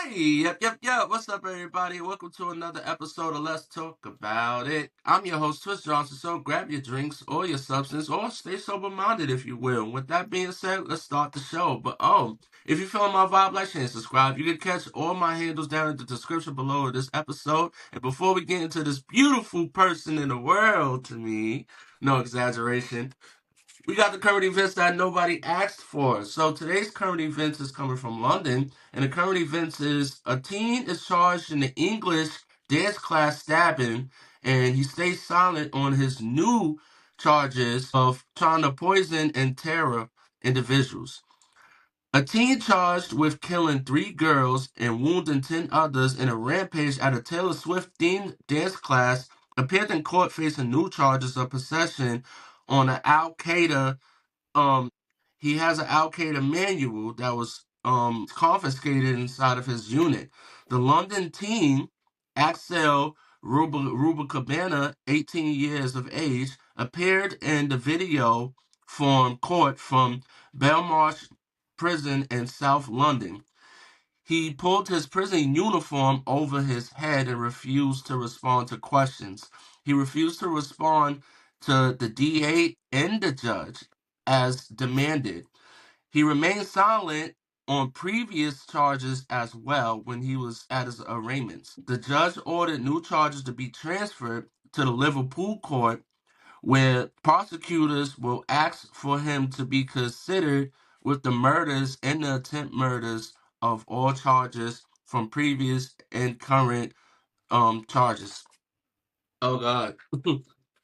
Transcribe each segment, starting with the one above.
Yep. What's up, everybody? Welcome to another episode of Let's Talk About It. I'm your host, Twist Johnson. So grab your drinks or your substance or stay sober minded, if you will. With that being said, let's start the show. But if you feel my vibe, like, share, and subscribe. You can catch all my handles down in the description below of this episode. And before we get into this beautiful person in the world, to me, no exaggeration, we got the current events that nobody asked for. So today's current events is coming from London, and the current events is a teen is charged in the English dance class stabbing, and he stays silent on his new charges of trying to poison and terror individuals. A teen charged with killing 3 girls and wounding 10 others in a rampage at a Taylor Swift themed dance class appeared in court facing new charges of possession on an Al Qaeda um he has an Al Qaeda manual that was confiscated inside of his unit. The London teen, Axel Rubicabana, 18 years of age, appeared in the video from court from Belmarsh Prison in South London. He pulled his prison uniform over his head and refused to respond to questions. He refused to respond to the DA and the judge as demanded. He remained silent on previous charges as well when he was at his arraignments. The judge ordered new charges to be transferred to the Liverpool court, where prosecutors will ask for him to be considered with the murders and the attempt murders of all charges from previous and current charges. Oh God.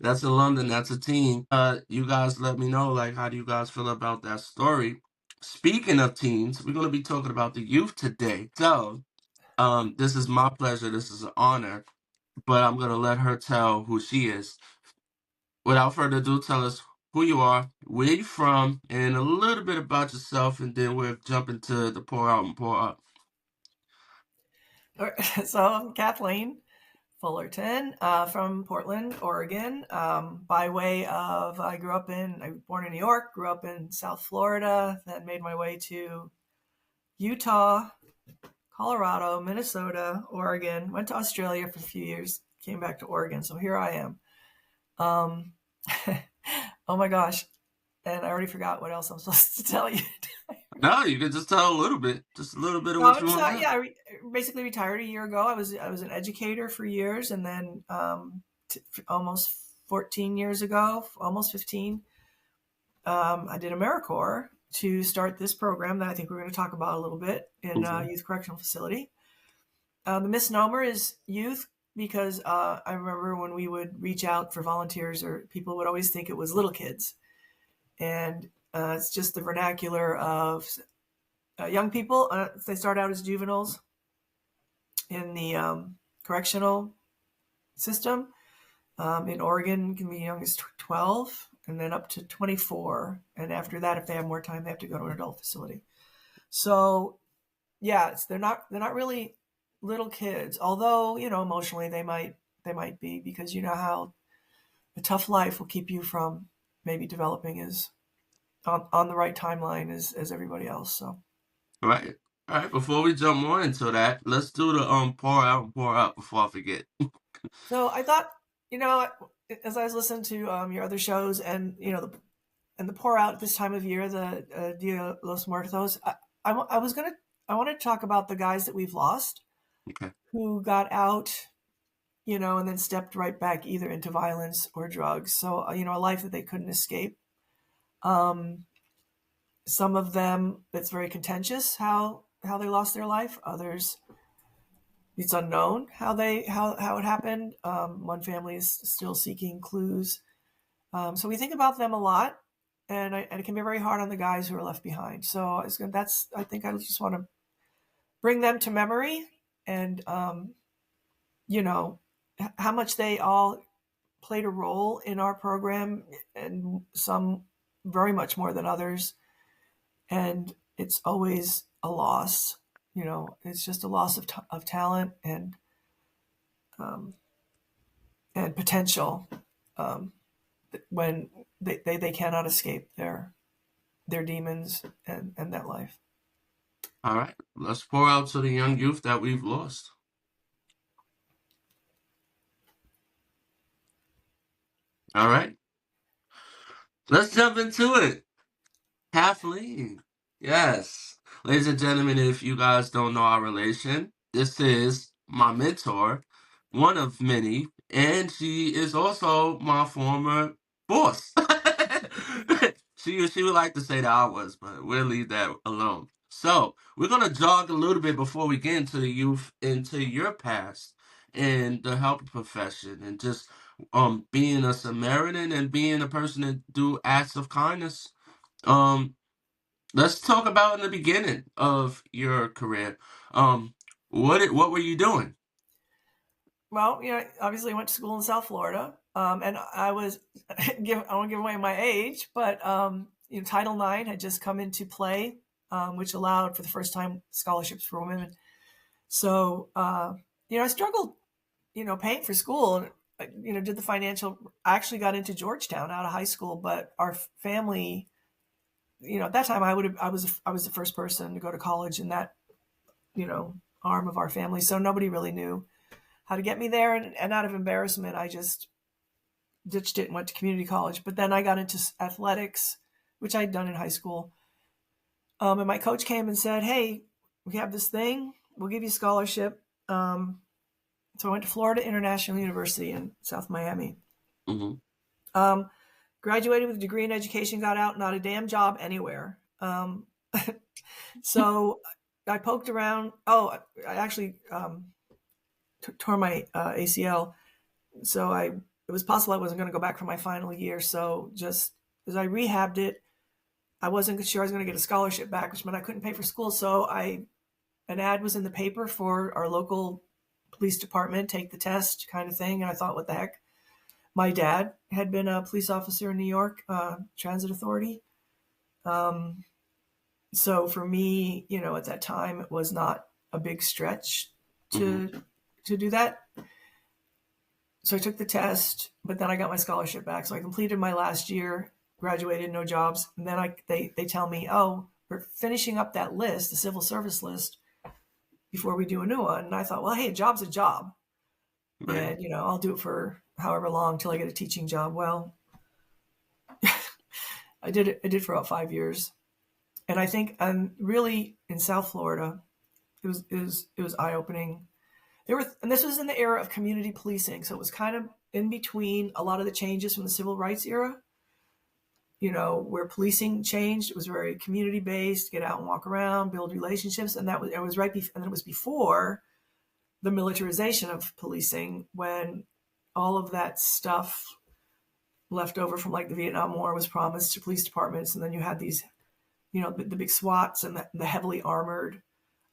That's in London, that's a teen. You guys let me know, like, how do you guys feel about that story? Speaking of teens, we're gonna be talking about the youth today. So, this is my pleasure, this is an honor, but I'm gonna let her tell who she is. Without further ado, tell us who you are, where you from, and a little bit about yourself, and then we'll jump into the pour out and pour up. So I'm Kathleen Fullerton from Portland, Oregon. By way of, I was born in New York, grew up in South Florida, then made my way to Utah, Colorado, Minnesota, Oregon, went to Australia for a few years, came back to Oregon. So here I am. Um, oh my gosh. And I already forgot what else I'm supposed to tell you. No, you can just tell a little bit, just a little bit of No, what I'm you want to know. yeah, I basically retired a year ago. I was an educator for years, and then almost 14 years ago, almost 15, I did AmeriCorps to start this program that I think we're going to talk about a little bit in a youth correctional facility. The misnomer is youth because I remember when we would reach out for volunteers, or people would always think it was little kids, and it's just the vernacular of young people. They start out as juveniles in the correctional system. In Oregon, can be young as 12 and then up to 24. And after that, if they have more time, they have to go to an adult facility. So, yeah, they're not really little kids, although emotionally they might be, because you know how a tough life will keep you from maybe developing as on the right timeline as everybody else. So. Right. All right. Before we jump more into that, let's do the pour out and pour up before I forget. So I thought, as I was listening to your other shows, and the pour out this time of year, the Dia los Muertos, I wanted to talk about the guys that we've lost, Okay. who got out, and then stepped right back either into violence or drugs. So a life that they couldn't escape. Some of them, it's very contentious how they lost their life. Others, it's unknown how it happened. One family is still seeking clues. So we think about them a lot, and it can be very hard on the guys who are left behind. So I think I just want to bring them to memory, and how much they all played a role in our program, and some very much more than others. And it's always a loss. It's just a loss of talent and potential, when they cannot escape their demons and that life. All right, let's pour out to the young youth that we've lost. All right, let's jump into it. Kathleen. Yes. Ladies and gentlemen, if you guys don't know our relation, this is my mentor, one of many, and she is also my former boss. She would like to say that I was, but we'll leave that alone. So we're gonna jog a little bit before we get into the youth, into your past in the help profession, and just being a Samaritan and being a person that do acts of kindness. um, let's talk about in the beginning of your career. Um, what were you doing? Well, obviously I went to school in South Florida, and I was I won't give away my age, but Title IX had just come into play, which allowed for the first time scholarships for women. So I struggled, paying for school, and did the financial. I actually got into Georgetown out of high school, but our family, at that time I was the first person to go to college in that arm of our family, so nobody really knew how to get me there. And out of embarrassment, I just ditched it and went to community college. But then I got into athletics, which I'd done in high school. And my coach came and said, "Hey, we have this thing. We'll give you a scholarship." So I went to Florida International University in South Miami. Mm-hmm. Graduated with a degree in education, got out, not a damn job anywhere. So I poked around. Oh, I actually tore my ACL. So it was possible I wasn't going to go back for my final year. So just as I rehabbed it, I wasn't sure I was going to get a scholarship back, which meant I couldn't pay for school. So an ad was in the paper for our local police department, take the test kind of thing. And I thought, what the heck? My dad had been a police officer in New York, Transit Authority. So for me, at that time, it was not a big stretch to do that. So I took the test, but then I got my scholarship back. So I completed my last year, graduated, no jobs. And then they tell me, "Oh, we're finishing up that list, the civil service list, before we do a new one." And I thought, well, hey, a job's a job. Right. And, I'll do it for however long till I get a teaching job. Well, I did for about 5 years. And I think I'm really in South Florida. It was eye opening. And this was in the era of community policing. So it was kind of in between a lot of the changes from the civil rights era, where policing changed. It was very community based, get out and walk around, build relationships. And it was and it was before the militarization of policing, when all of that stuff left over from like the Vietnam War was promised to police departments. And then you had these, the big SWATs and the heavily armored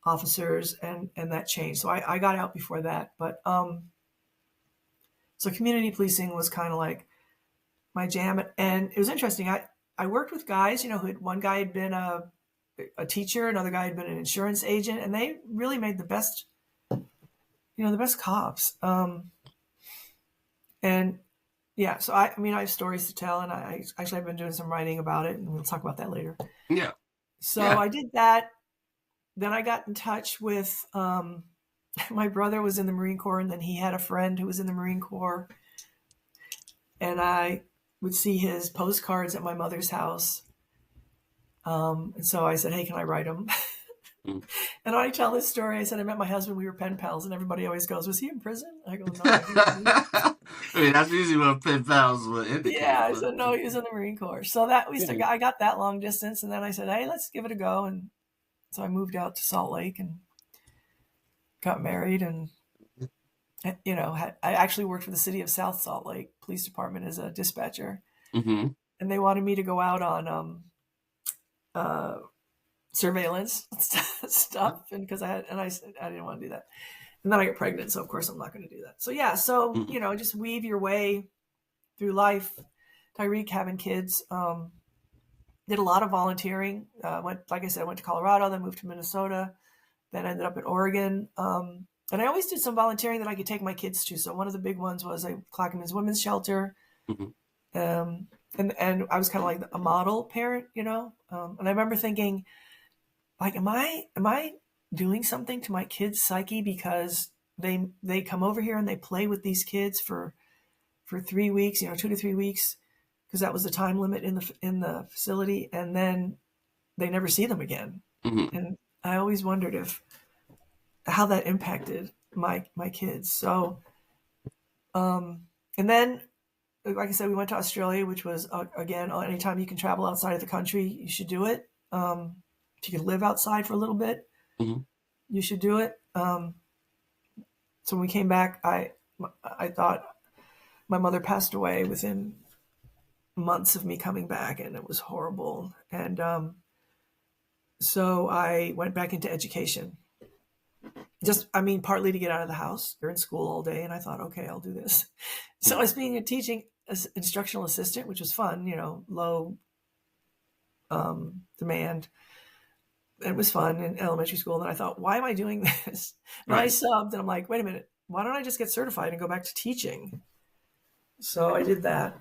officers, and that changed. So I got out before that. But so community policing was kind of like my jam. And it was interesting. I worked with guys, one guy had been a teacher, another guy had been an insurance agent, and they really made the best cops. And yeah, so I have stories to tell, and I've been doing some writing about it, and we'll talk about that later. Yeah. So Yeah. I did that. Then I got in touch with, my brother was in the Marine Corps, and then he had a friend who was in the Marine Corps. And I would see his postcards at my mother's house. And so I said, "Hey, can I write them?" Mm. And I tell this story. I said, "I met my husband. We were pen pals." And everybody always goes, "Was he in prison?" I go, "No." I mean, that's usually what pen pals would Yeah, indicate, I but said, "No, he was in the Marine Corps." So I got that long distance. And then I said, "Hey, let's give it a go." And so I moved out to Salt Lake and got married, and I actually worked for the city of South Salt Lake Police Department as a dispatcher, mm-hmm. and they wanted me to go out on uh, surveillance stuff, and because I said I didn't want to do that, and then I got pregnant, so of course I'm not going to do that. So yeah, Mm-hmm. just weave your way through life. Tyreek having kids, did a lot of volunteering. Like I said, I went to Colorado, then moved to Minnesota, then ended up in Oregon. And I always did some volunteering that I could take my kids to. So one of the big ones was a Clackamas Women's Shelter. Mm-hmm. And I was kind of like a model parent, And I remember thinking, like, am I doing something to my kids' psyche because they come over here and they play with these kids for 3 weeks, 2 to 3 weeks, because that was the time limit in the facility, and then they never see them again. Mm-hmm. And I always wondered how that impacted my kids. So, and then, like I said, we went to Australia, which was, again, anytime you can travel outside of the country, you should do it. If you can live outside for a little bit, Mm-hmm. you should do it. So when we came back, I thought my mother passed away within months of me coming back, and it was horrible. And so I went back into education. Partly to get out of the house. You're in school all day, and I thought, okay, I'll do this. So I was being a teaching instructional assistant, which was fun, low demand. It was fun in elementary school. And then I thought, why am I doing this? And I Right. subbed, and I'm like, wait a minute, why don't I just get certified and go back to teaching? So I did that.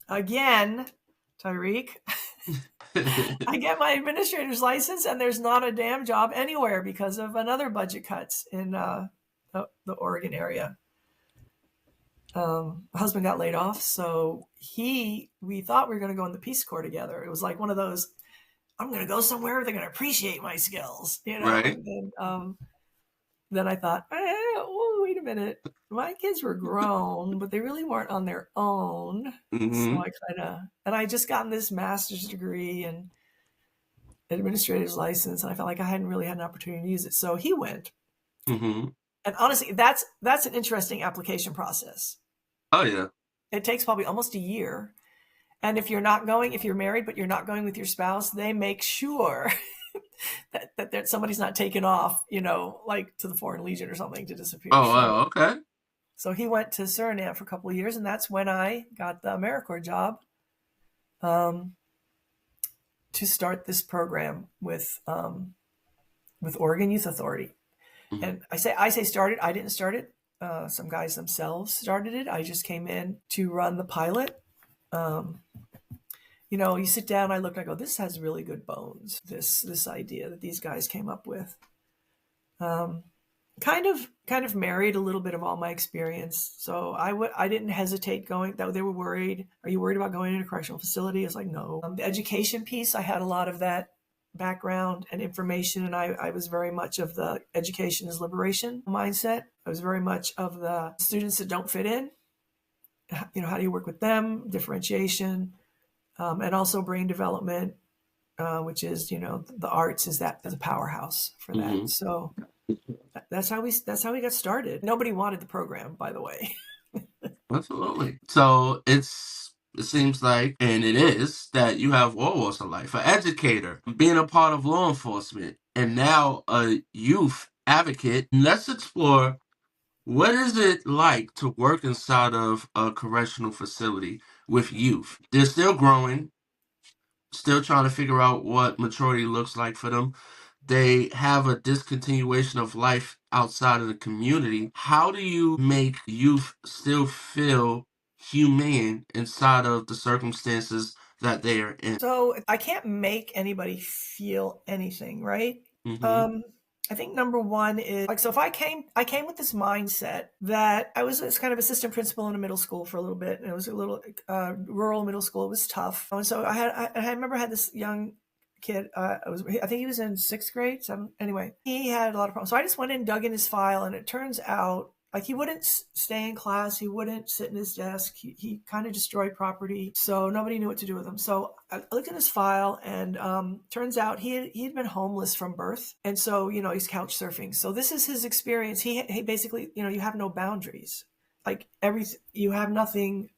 Again, Tyreek, I get my administrator's license, and there's not a damn job anywhere because of another budget cuts in the Oregon area. My husband got laid off, so we thought we were going to go in the Peace Corps together. It was like one of those, I'm going to go somewhere where they're going to appreciate my skills, Right. And then I thought, wait a minute. My kids were grown, but they really weren't on their own. Mm-hmm. So and I just gotten this master's degree and administrator's license, and I felt like I hadn't really had an opportunity to use it. So he went. Mm-hmm. And honestly, that's an interesting application process. Oh yeah. It takes probably almost a year. And if you're married, but you're not going with your spouse, they make sure that somebody's not taken off, like to the Foreign Legion or something to disappear. Oh wow. Okay. So he went to Suriname for a couple of years, and that's when I got the AmeriCorps job to start this program with Oregon Youth Authority. Mm-hmm. And I say started. I didn't start it. Some guys themselves started it. I just came in to run the pilot. You sit down, I look, and I go, this has really good bones. This idea that these guys came up with. Kind of married a little bit of all my experience. So I didn't hesitate going. That they were worried. Are you worried about going into a correctional facility? I was like, no. The education piece, I had a lot of that background and information, and I was very much of the education is liberation mindset. I was very much of the students that don't fit in. How do you work with them? Differentiation, and also brain development, which is the arts is that as a powerhouse for that. Mm-hmm. So that's how we got started. Nobody wanted the program, by the way. Absolutely. So it seems like, and it is, that you have all walks of life. An educator, being a part of law enforcement, and now a youth advocate. Let's explore, what is it like to work inside of a correctional facility with youth? They're still growing, still trying to figure out what maturity looks like for them. They have a discontinuation of life outside of the community. How do you make youth still feel humane inside of the circumstances that they are in? So I can't make anybody feel anything, right? Mm-hmm. I think number one is like, so if I came with this mindset that I was this kind of assistant principal in a middle school for a little bit, and it was a little rural middle school. It was tough. And so I remember I had this young kid. I think he was in 6th grade. Anyway, he had a lot of problems. So I just went in, dug in his file, and it turns out, like, he wouldn't stay in class. He wouldn't sit in his desk. He kind of destroyed property. So nobody knew what to do with him. So I looked at his file, and turns out he had been homeless from birth. And so, he's couch surfing. So this is his experience. He basically, you have no boundaries. Like, you have nothing.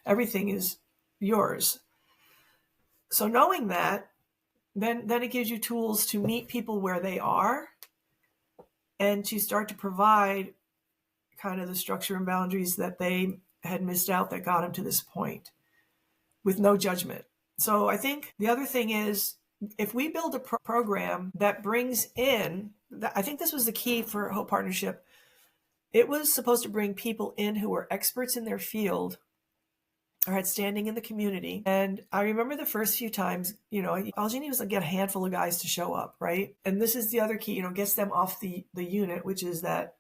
Everything is yours. So knowing that, then it gives you tools to meet people where they are and to start to provide kind of the structure and boundaries that they had missed out that got them to this point with no judgment. So I think the other thing is, if we build a program that brings in, I think this was the key for Hope Partnership. It was supposed to bring people in who were experts in their field or had standing in the community. And I remember the first few times, all you need was to get a handful of guys to show up, right? And this is the other key, gets them off the unit, which is that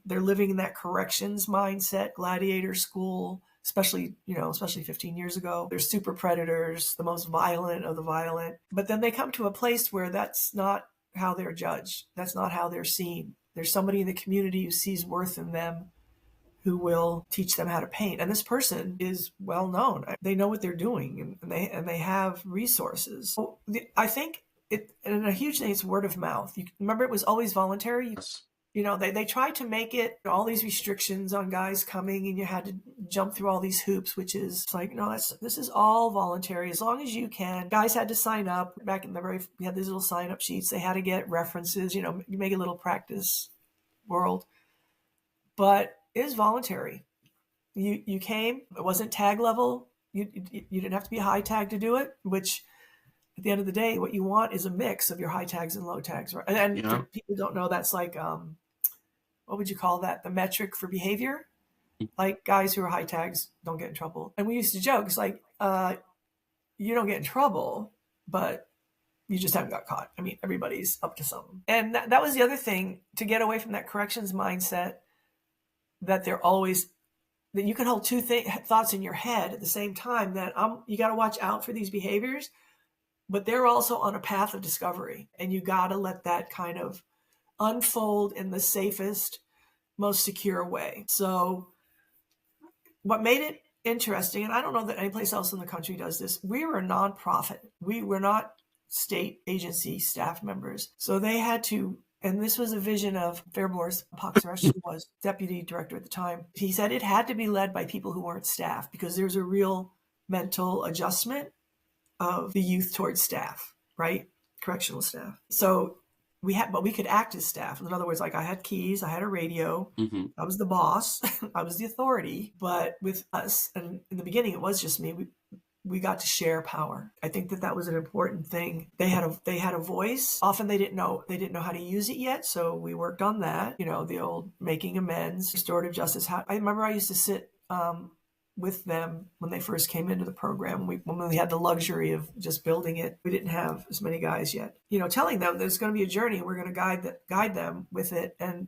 they're living in that corrections mindset, gladiator school, especially 15 years ago. They're super predators, the most violent of the violent. But then they come to a place where that's not how they're judged. That's not how they're seen. There's somebody in the community who sees worth in them, who will teach them how to paint. And this person is well known. They know what they're doing, and they have resources. So I think and a huge thing is word of mouth. You remember, it was always voluntary. Yes. They tried to make it all these restrictions on guys coming, and you had to jump through all these hoops, which is like, no, this is all voluntary as long as you can. Guys had to sign up. Back in we had these little sign up sheets. They had to get references. You make a little practice world, but it is voluntary. You came. It wasn't tag level. You didn't have to be a high tag to do it, which at the end of the day, what you want is a mix of your high tags and low tags, right? And for people who don't know, that's like, what would you call that? The metric for behavior. Like, guys who are high tags don't get in trouble. And we used to joke, it's like, you don't get in trouble, but you just haven't got caught. I mean, everybody's up to something. And that was the other thing, to get away from that corrections mindset, that that you can hold two thoughts in your head at the same time, that you got to watch out for these behaviors, but they're also on a path of discovery, and you got to let that kind of unfold in the safest, most secure way. So what made it interesting, and I don't know that any place else in the country does this, we were a nonprofit. We were not state agency staff members. So they had to, and this was a vision of Fairbour's Poxaresh, who was deputy director at the time. He said it had to be led by people who weren't staff, because there's a real mental adjustment of the youth towards staff, right? Correctional staff. So but we could act as staff. In other words, like, I had keys, I had a radio, I was the boss, I was the authority. But with us, and in the beginning, it was just me. We got to share power. I think that was an important thing. They had a voice. Often they didn't know how to use it yet, so we worked on that. The old making amends, restorative justice. I remember I used to sit with them when they first came into the program. When we had the luxury of just building it, we didn't have as many guys yet. Telling them there's going to be a journey. We're going to guide them with it, and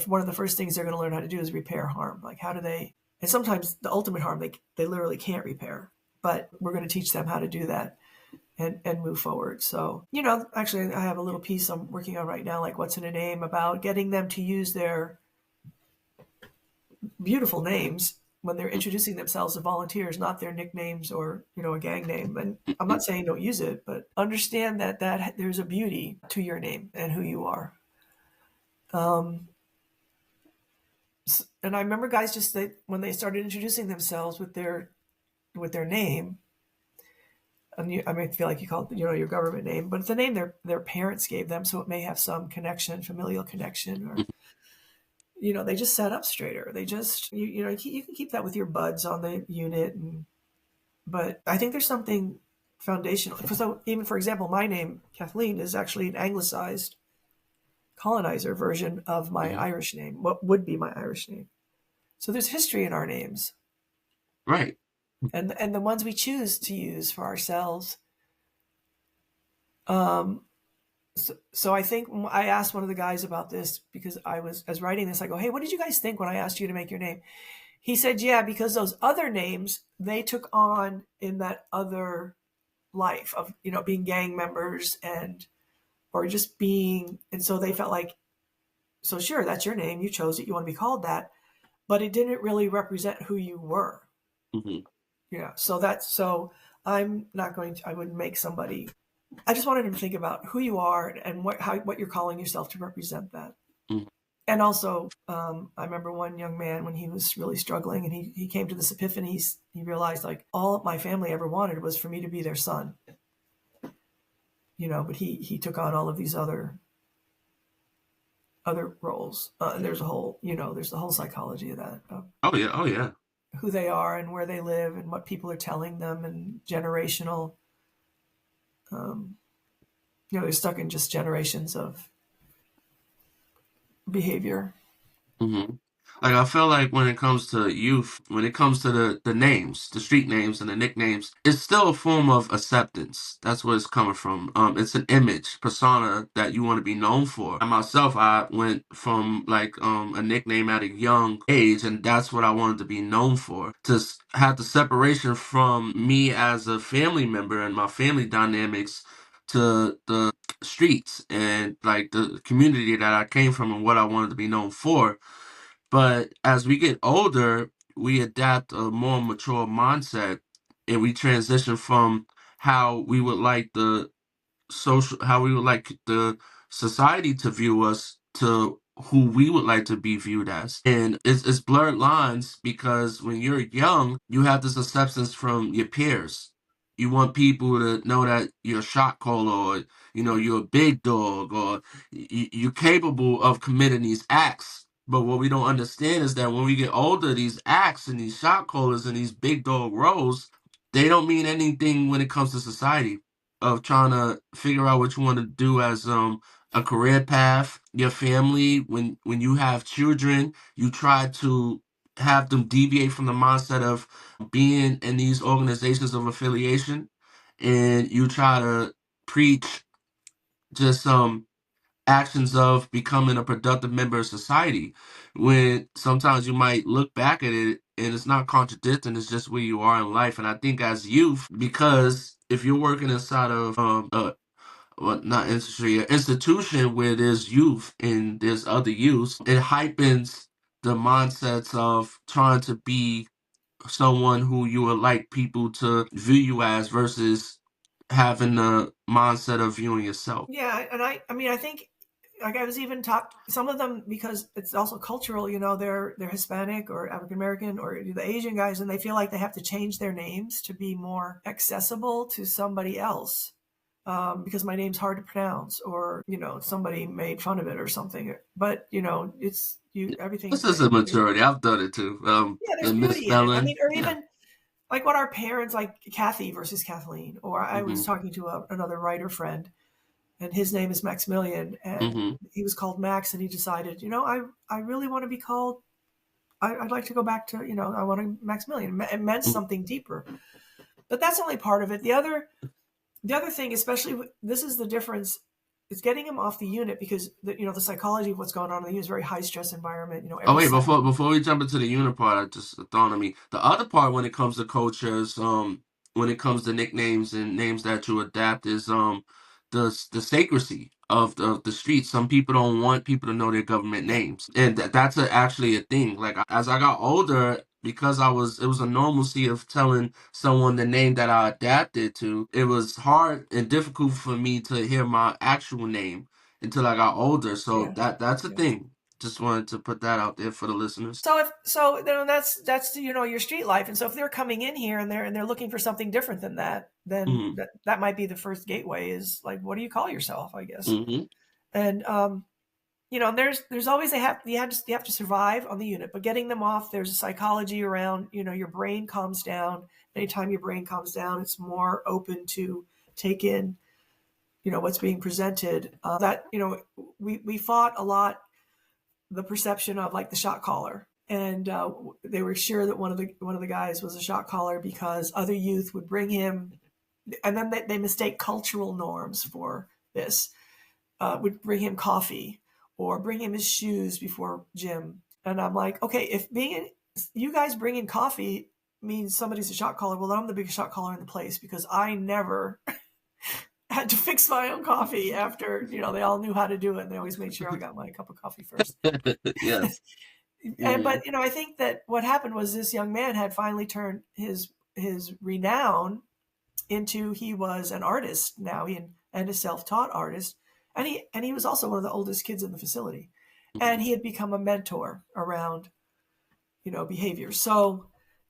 one of the first things they're going to learn how to do is repair harm. Like, how do they? And sometimes the ultimate harm they literally can't repair. But we're going to teach them how to do that and move forward. So, actually, I have a little piece I'm working on right now, like What's in a Name, about getting them to use their beautiful names when they're introducing themselves as volunteers, not their nicknames or, a gang name. And I'm not saying don't use it, but understand that there's a beauty to your name and who you are. And I remember guys when they started introducing themselves with their name, and I may feel like you call it, your government name, but it's a name their parents gave them, so it may have some connection, familial connection, or they just sat up straighter. They just you can keep that with your buds on the unit, but I think there's something foundational. So even, for example, my name Kathleen is actually an anglicized colonizer version of my Irish name, what would be my Irish name. So there's history in our names, right? And the ones we choose to use for ourselves. So I think I asked one of the guys about this, because I was writing this. I go, hey, what did you guys think when I asked you to make your name? He said, yeah, because those other names they took on in that other life of, being gang members or just being, and so they felt like, so sure, that's your name. You chose it. You want to be called that, but it didn't really represent who you were. Yeah. So I'm not going to, I wouldn't make somebody, I just wanted him to think about who you are and what you're calling yourself to represent that. And also, I remember one young man, when he was really struggling, and he came to this epiphany. He realized, like, all my family ever wanted was for me to be their son, but he took on all of these other roles. And there's a whole, there's the whole psychology of that. Oh yeah. Who they are and where they live and what people are telling them, and generational, they're stuck in just generations of behavior. Like I feel like when it comes to youth, when it comes to the names, the street names and the nicknames, it's still a form of acceptance. That's where it's coming from. It's an image, persona that you want to be known for. And myself, I went from like a nickname at a young age, and that's what I wanted to be known for. Have the separation from me as a family member and my family dynamics to the streets and like the community that I came from and what I wanted to be known for. But as we get older, we adapt a more mature mindset and we transition from how we would like how we would like the society to view us to who we would like to be viewed as. And it's blurred lines because when you're young, you have this acceptance from your peers. You want people to know that you're a shot caller or, you're a big dog or you're capable of committing these acts. But what we don't understand is that when we get older, these acts and these shot callers and these big dog roles, they don't mean anything when it comes to society of trying to figure out what you want to do as a career path, your family. When you have children, you try to have them deviate from the mindset of being in these organizations of affiliation, and you try to preach just actions of becoming a productive member of society. When sometimes you might look back at it and it's not contradicting, it's just where you are in life. And I think as youth, because if you're working inside of well, not industry, an institution where there's youth and there's other youth, it heightens the mindsets of trying to be someone who you would like people to view you as versus having the mindset of viewing yourself. Yeah, and I mean, I think like I was even taught some of them because it's also cultural. They're Hispanic or African American or the Asian guys, and they feel like they have to change their names to be more accessible to somebody else. Because my name's hard to pronounce, or somebody made fun of it or something. But it's you. This Everything's is a maturity. I've done it too. yeah. There's And beauty in it. I misspelling. mean, or Yeah. even like what our parents like Kathy versus Kathleen. Or I was Mhm. talking to another writer friend, and his name is Maximilian, and Mhm. he was called Max, and he decided, I really want to be called. I'd like to go back to, I want to Maximilian. It meant Mhm. something deeper, but that's only part of it. The other thing, especially this is the difference. It's getting him off the unit because the psychology of what's going on in the unit is a very high stress environment. Oh Every wait, second. before we jump into the unit part, I just dawned on me. The other part when it comes to cultures, when it comes to nicknames and names that you adapt is the sacrecy of the streets. Some people don't want people to know their government Yeah, names, and that's actually a thing. Like as I got older, because it was a normalcy of telling someone the name that I adapted to. It was hard and difficult for me to hear my actual name until I got older. So yeah, that's a yeah. thing. Just wanted to put that out there for the listeners. That's your street life, and so if they're coming in here and they're looking for something different than that, then Mm-hmm. that might be the first gateway. Is like, what do you call yourself? I guess. Mm-hmm. And there's always you have to survive on the unit, but getting them off, there's a psychology around, your brain calms down. Anytime your brain calms down, it's more open to take in, what's being presented. That we fought a lot the perception of like the shot caller, and they were sure that one of the guys was a shot caller because other youth would bring him, and then they mistake cultural norms for this. Would bring him coffee or bring him his shoes before gym. And I'm like, okay, if you guys bringing coffee means somebody's a shot caller, well, then I'm the biggest shot caller in the place because I never had to fix my own coffee after, they all knew how to do it. And they always made sure I got my cup of coffee first. Yes. But Mm-hmm. I think that what happened was this young man had finally turned his renown into he was an artist now, and a self-taught artist, and he was also one of the oldest kids in the facility, and he had become a mentor around behavior. So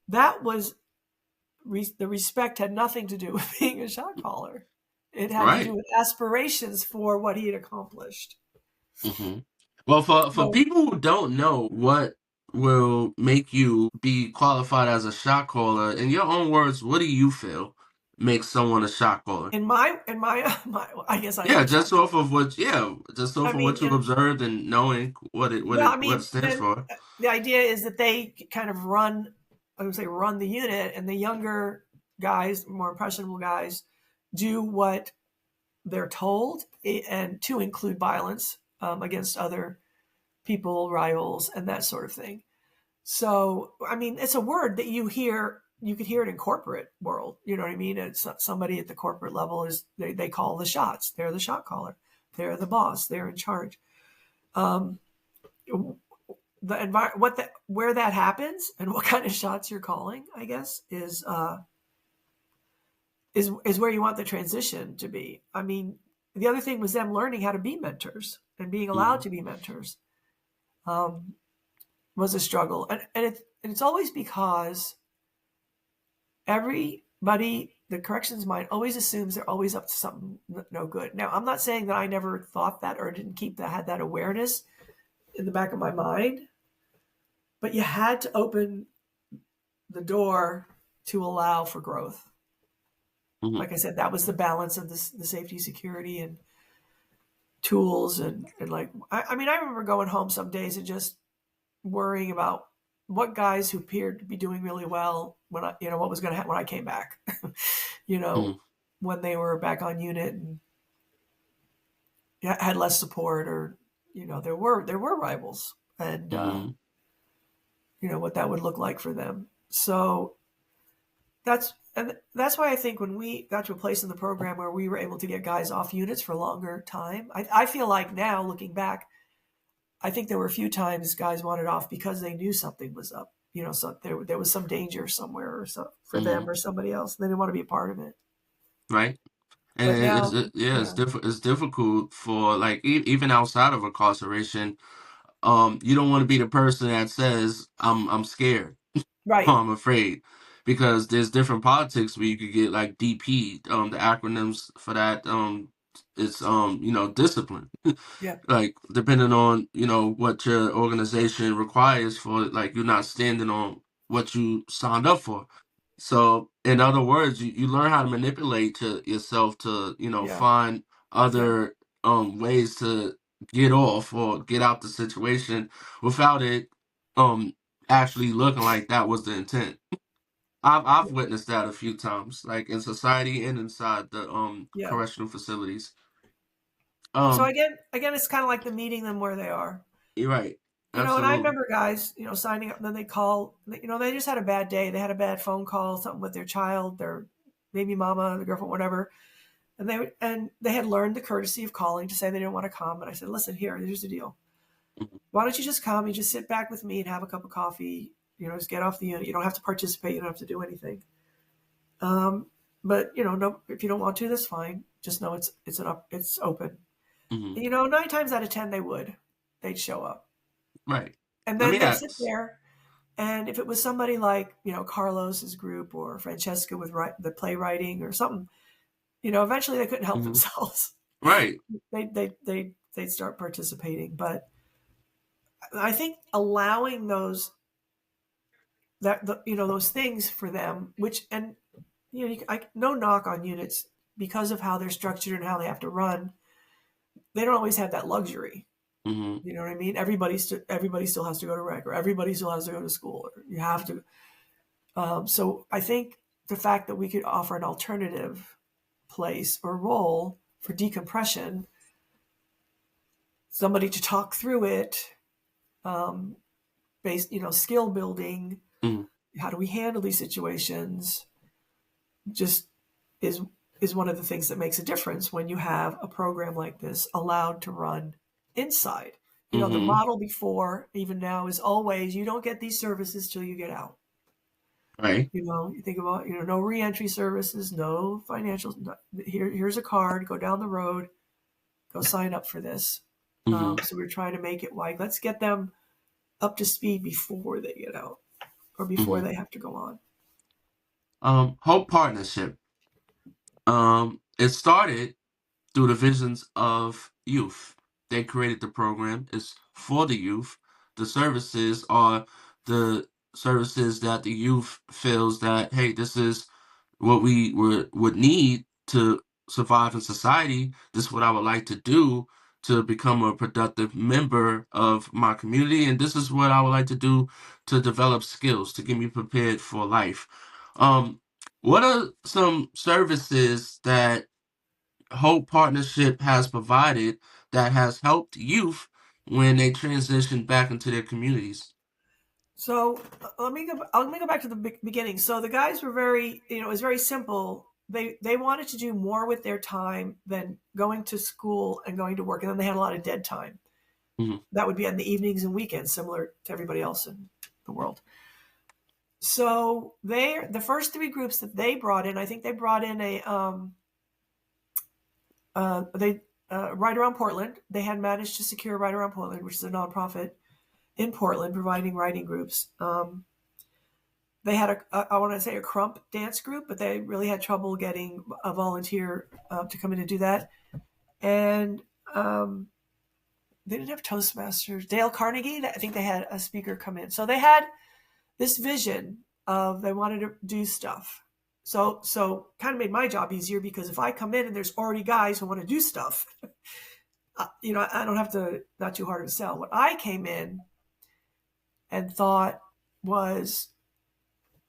that was the respect had nothing to do with being a shot caller. It had to do Right. with aspirations for what he had accomplished. Mm-hmm. Well, for So people who don't know what will make you be qualified as a shot caller, in your own words, what do you feel? makes someone a shot caller? my I guess I am Yeah, a shot just off of what, yeah, just caller. off I of mean, what you observed and knowing well, I what it mean, stands then for. the idea is that they kind of run, I would say, run the unit, and the younger guys, more impressionable guys, do what they're told, and to include violence against other people, rivals, and that sort of thing. So, I mean, it's a word that you hear. You could hear it in corporate world. You know what I mean? It's somebody at the corporate level is they call the shots. They're the shot caller. They're the boss. They're in charge. Um, where that happens and what kind of shots you're calling, I guess, is where you want the transition to be. I mean, the other thing was them learning how to be mentors and being allowed Mm-hmm. to be mentors um, was a struggle, and it's always because everybody, the corrections mind, always assumes they're always up to something no good. Now, I'm not saying that I never thought that or didn't keep that had that awareness in the back of my mind, but you had to open the door to allow for growth. Mm-hmm. Like I said, that was the balance of the safety, security, and tools, and like I mean, I remember going home some days and just worrying about what guys who appeared to be doing really well when I, what was going to happen when I came back, you know, when they were back on unit and had less support, or there were rivals, and Mm-hmm. what that would look like for them. So that's why I think when we got to a place in the program where we were able to get guys off units for a longer time, I feel like now looking back, I think there were a few times guys wanted off because they knew something was up. So there was some danger somewhere or so for them Mm-hmm. or somebody else. And they didn't want to be a part of it. Right. And But now, yeah, yeah, it's difficult for like even outside of incarceration. You don't want to be the person that says I'm scared. right, I'm afraid, because there's different politics where you could get like DP. The acronyms for that it's discipline. yeah, Like depending on what your organization requires for, like, you're not standing on what you signed up for. So in other words, you learn how to manipulate to yourself to yeah, find yeah, other ways to get off or get out the situation without it um actually looking like that was the intent. I've witnessed that a few times, like in society and inside the yeah. correctional facilities. So Um, again, it's kind of like the meeting them where they are. you're right. And I Absolutely. remember guys, signing up, and then they call, they just had a bad day. They had a bad phone call, something with their child, their baby mama, the girlfriend, whatever. And they had learned the courtesy of calling to say they didn't want to come. And I said, listen, here's the deal. Mhm. Why don't you just come? You just sit back with me and have a cup of coffee. Just get off the unit. You don't have to participate. You don't have to do anything. Um, but no, if you don't want to, that's fine. Just know it's open. Mhm. And, 9 times out of 10 they'd show up, Right. and Let then me they'd sit ask. there. And if it was somebody like Carlos's group or Francesca with the playwriting or something, eventually they couldn't help Mhm. themselves. Right. They'd start participating. But I think allowing those things for them, which, and no knock on units because of how they're structured and how they have to run. They don't always have that luxury. Mhm. You know what I mean? Everybody still has to go to rec, or everybody still has to go to school, or you have to. So I think the fact that we could offer an alternative place or role for decompression, somebody to talk through it, um, based, skill building, Mhm. how do we handle these situations, just is is one of the things that makes a difference when you have a program like this allowed to run inside. The Mhm. model before, even now, is always you don't get these services till you get out. Right. You think about, no reentry services, no financial. Here's a card. Go down the road. Go sign up for this. Mhm. So we're trying to make it like, let's get them up to speed before they get out or before Mhm. they have to go on. Hope Partnership. It started through the visions of youth. They created the program. It's for the youth. The services are the services that the youth feels that, hey, this is what we would need to survive in society. This is what I would like to do to become a productive member of my community, and this is what I would like to do to develop skills to get me prepared for life. Um, what are some services that Hope Partnership has provided that has helped youth when they transition back into their communities? So let me go back to the beginning. So the guys were very, it was very simple. They wanted to do more with their time than going to school and going to work, and then they had a lot of dead time. Hmm. That would be on the evenings and weekends, similar to everybody else in the world. So the first three groups that they brought in, I think they brought in they Right Around Portland. They had managed to secure Right Around Portland, which is a nonprofit in Portland providing writing groups. They had I want to say a crump dance group, but they really had trouble getting a volunteer to come in and do that. And they didn't have Toastmasters. Dale Carnegie, I think they had a speaker come in. So they had this vision of they wanted to do stuff. So kind of made my job easier, because if I come in and there's already guys who want to do stuff, I don't have to, not too hard to sell. What I came in and thought was,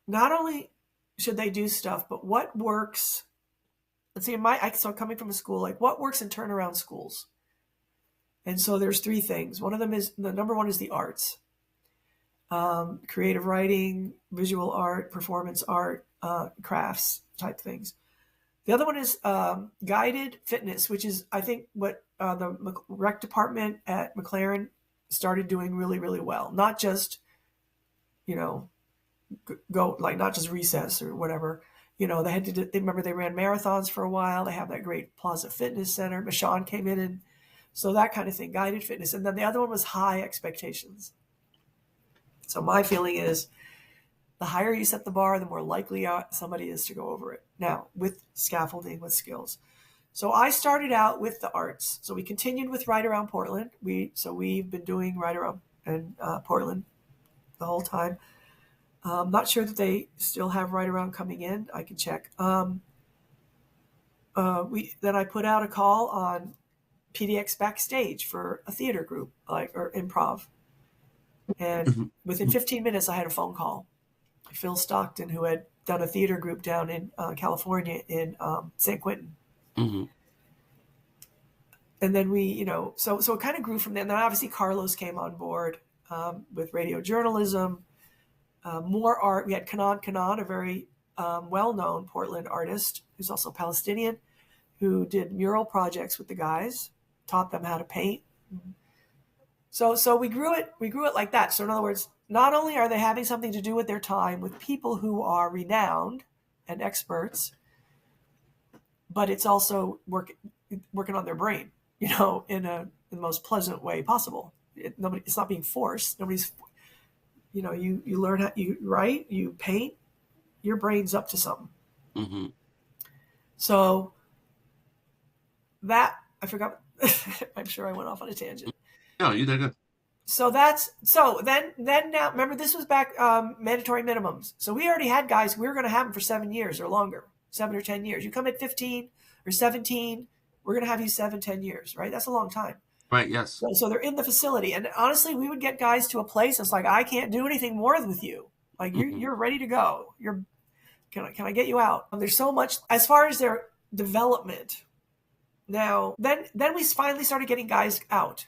not only should they do stuff, but what works. Let's see, so coming from a school, like what works in turnaround schools. And so there's three things. One of them is, the number one is the arts. Creative writing, visual art, performance art, crafts type things. The other one is guided fitness, which is, I think, what the rec department at McLaren started doing really, really well. Not just, go like not just recess or whatever. They had to. They remember they ran marathons for a while. They have that great Plaza Fitness Center. Michonne came in, and so that kind of thing, guided fitness. And then the other one was high expectations. So my feeling is, the higher you set the bar, the more likely somebody is to go over it. Now, with scaffolding, with skills. So I started out with the arts. So we continued with Right Around Portland. We've been doing Right Around and Portland the whole time. Not sure that they still have Right Around coming in. I can check. Then I put out a call on PDX Backstage for a theater group, or improv. And Hmm. within 15 minutes, I had a phone call. Phil Stockton, who had done a theater group down in California in San Quentin. Hmm. And then so it kind of grew from there. And then obviously Carlos came on board with radio journalism, more art. We had Kanan, a very well-known Portland artist who's also Palestinian, who did mural projects with the guys, taught them how to paint. So we grew it like that. So in other words, not only are they having something to do with their time with people who are renowned and experts, but it's also working on their brain, in the most pleasant way possible. It's not being forced. Nobody's, you learn how you write, you paint, your brain's up to something. Hmm. So that I forgot. I'm sure I went off on a tangent. No, you did good. Then now remember, this was back mandatory minimums. So we already had guys, we were going to have them for 7 years or longer, 7 or 10 years. You come at 15 or 17, we're going to have you 7-10 years, right? That's a long time. Right. Yes. So they're in the facility, and honestly, we would get guys to a place. It's like, I can't do anything more with you. Like Hmm. you're ready to go. Can I get you out? There's so much as far as their development. Now, then we finally started getting guys out.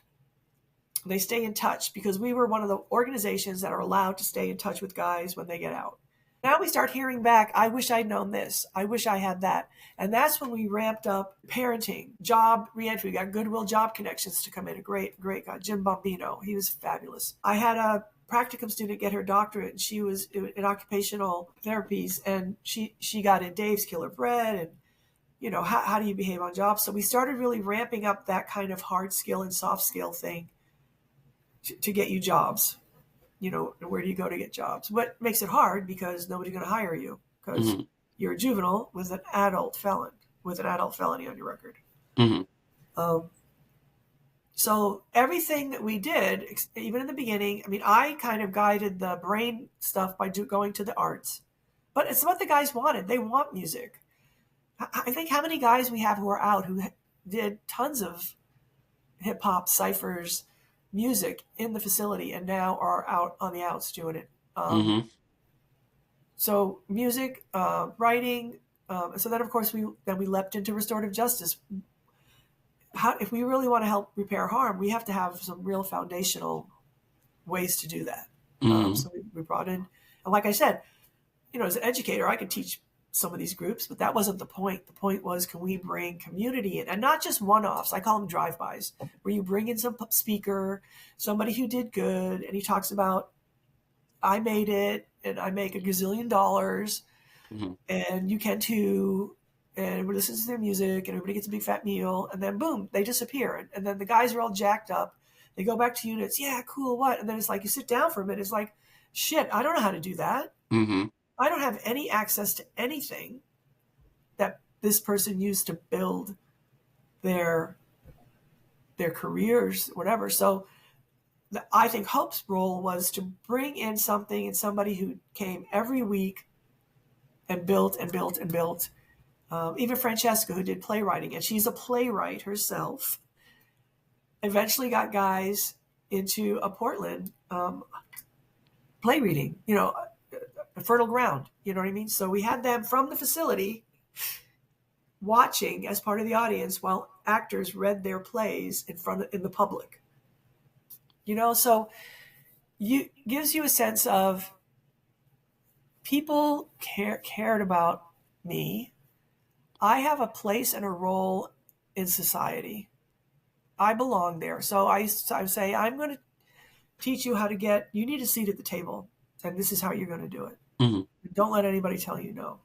They stay in touch because we were one of the organizations that are allowed to stay in touch with guys when they get out. Now we start hearing back, I wish I'd known this. I wish I had that. And that's when we ramped up parenting, job reentry. We got Goodwill Job Connections to come in. A great guy, Jim Bombino. He was fabulous. I had a practicum student get her doctorate, and she was in occupational therapies, and she got in Dave's Killer Bread, and how do you behave on jobs? So we started really ramping up that kind of hard skill and soft skill thing to get you jobs. Where do you go to get jobs? What makes it hard, because nobody's going to hire you because Hmm. you're a juvenile with an adult felony on your record. Hmm. Um, so everything that we did, even in the beginning, I kind of guided the brain stuff by going to the arts. but it's what the guys wanted. They want music. I think how many guys we have who are out who did tons of hip hop ciphers, music in the facility, and now are out on the outs doing it. Mm-hmm. So music, writing. So then, of course, we leapt into restorative justice. If we really want to help repair harm, we have to have some real foundational ways to do that. Mm-hmm. So we brought in, and like I said, as an educator, I could teach some of these groups, but that wasn't the point. The point was, can we bring community in, and not just one-offs? I call them drive-bys, where you bring in some speaker, somebody who did good, and he talks about, I made it, and I make $1 gazillion, Mm-hmm. and you can too. And everybody listens to their music, and everybody gets a big fat meal, and then boom, they disappear. And then the guys are all jacked up. They go back to units. Yeah, cool. What? And then it's like you sit down for a minute. It's like, shit, I don't know how to do that. Mm-hmm. I don't have any access to anything that this person used to build their careers, whatever. So I think Hope's role was to bring in something and somebody who came every week and built and built and built. Even Francesca, who did playwriting, and she's a playwright herself, eventually got guys into a Portland play reading, fertile ground. You know what I mean? So we had them from the facility watching as part of the audience while actors read their plays in the public. So gives you a sense of people cared about me. I have a place and a role in society. I belong there. So I say, I'm going to teach you how to you need a seat at the table, and this is how you're going to do it. Mm-hmm. Don't let anybody tell you no.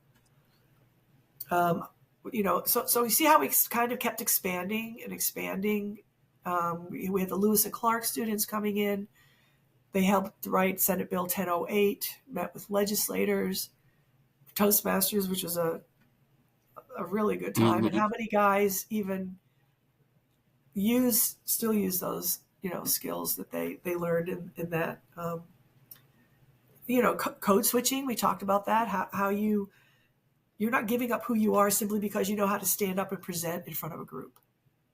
So you see how we kind of kept expanding and expanding. We had the Lewis and Clark students coming in. They helped write Senate Bill 1008, met with legislators, Toastmasters, which was a really good time. Mm-hmm. And how many guys even still use those, skills that they learned in that. Code switching, we talked about that, how you're not giving up who you are simply because you know how to stand up and present in front of a group.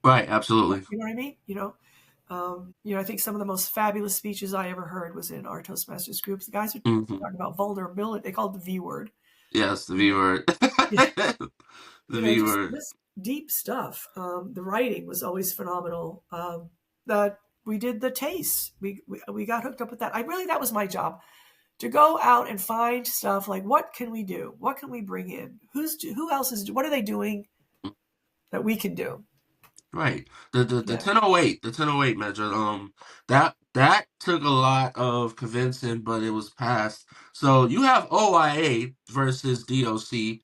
Right, absolutely. You know what I mean? I think some of the most fabulous speeches I ever heard was in our Toastmasters groups. The guys were Mm-hmm. talking about vulnerability. They called it the V word. Yes, the V word. Yeah. The V Just word. this deep stuff. The writing was always phenomenal. We did the tastes. We got hooked up with that. That was my job, to go out and find stuff like, what can we do? What can we bring in? Who else what are they doing that we can do? Right. The Yeah. 1008 measure, that took a lot of convincing, but it was passed. So you have OIA versus DOC.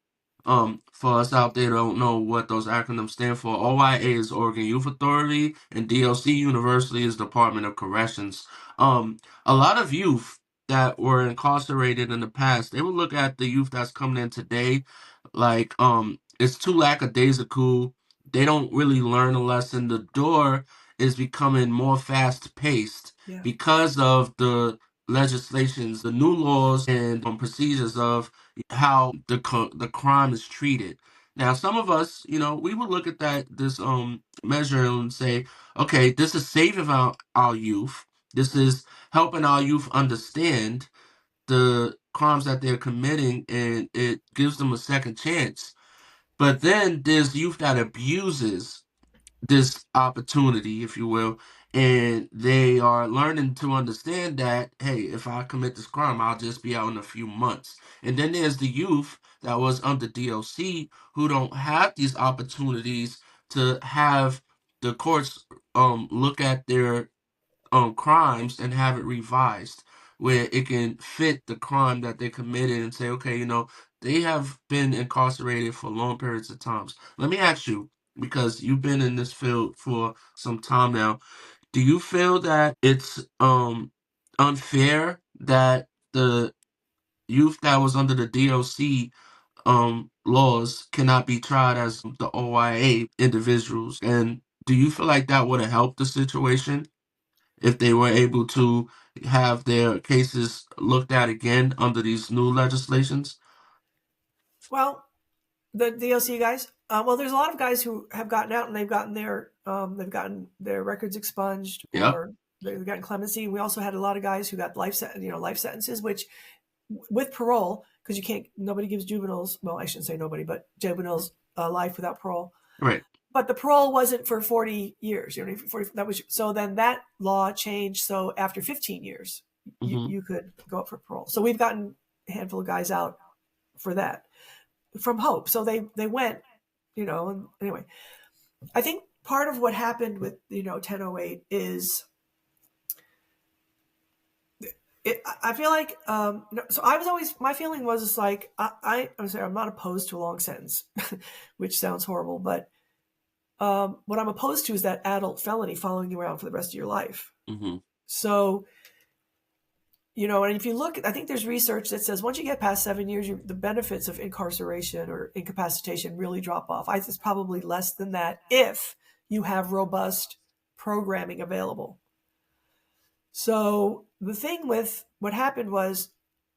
For us out there who don't know what those acronyms stand for, OIA is Oregon Youth Authority, and DOC universally is Department of Corrections. A lot of youth that were incarcerated in the past, they would look at the youth that's coming in today like it's too lackadaisical. They don't really learn a lesson. The door is becoming more fast paced Yeah. because of the legislations, the new laws and procedures of how the crime is treated. Now, some of us, we would look at this measure and say, okay, this is saving our youth. This is helping our youth understand the crimes that they're committing, and it gives them a second chance. But then there's youth that abuses this opportunity, if you will, and they are learning to understand that, hey, if I commit this crime, I'll just be out in a few months. And then there's the youth that was under DOC who don't have these opportunities to have the courts look at their crimes and have it revised where it can fit the crime that they committed and say, okay, they have been incarcerated for long periods of times. Let me ask you, because you've been in this field for some time now, do you feel that it's unfair that the youth that was under the DOC laws cannot be tried as the OIA individuals? And do you feel like that would have helped the situation if they were able to have their cases looked at again under these new legislations? Well, the DLC guys. Well, there's a lot of guys who have gotten out and they've gotten their records expunged, Yep. or they've gotten clemency. We also had a lot of guys who got life sentences, which with parole, because you can't. Nobody gives juveniles. Well, I shouldn't say nobody, but juveniles life without parole. Right. But the parole wasn't for 40 years. 40, that was so. Then that law changed. So after 15 years, Mm-hmm. you could go up for parole. So we've gotten a handful of guys out for that from Hope. So they went, and anyway, I think part of what happened with 1008 is I feel like so I was always, my feeling was just like I'm sorry, I'm not opposed to a long sentence, which sounds horrible, but what I'm opposed to is that adult felony following you around for the rest of your life. Mm-hmm. So and if you look, I think there's research that says once you get past 7 years, the benefits of incarceration or incapacitation really drop off. I think it's probably less than that if you have robust programming available. So the thing with what happened was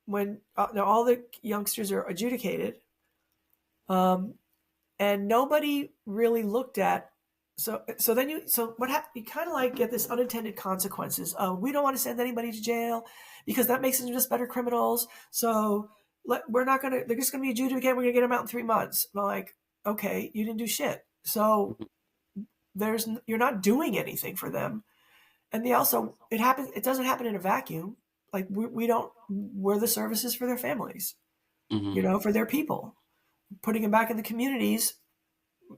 when now all the youngsters are adjudicated, and nobody really looked at. So then what happened? You kind of like get this unintended consequences. We don't want to send anybody to jail because that makes them just better criminals. So we're not gonna. They're just gonna be adjudicated. We're gonna get them out in 3 months. I'm like, okay, you didn't do shit. So you're not doing anything for them. And it happens. It doesn't happen in a vacuum. Like we're the services for their families, Mm-hmm. for their people, putting them back in the communities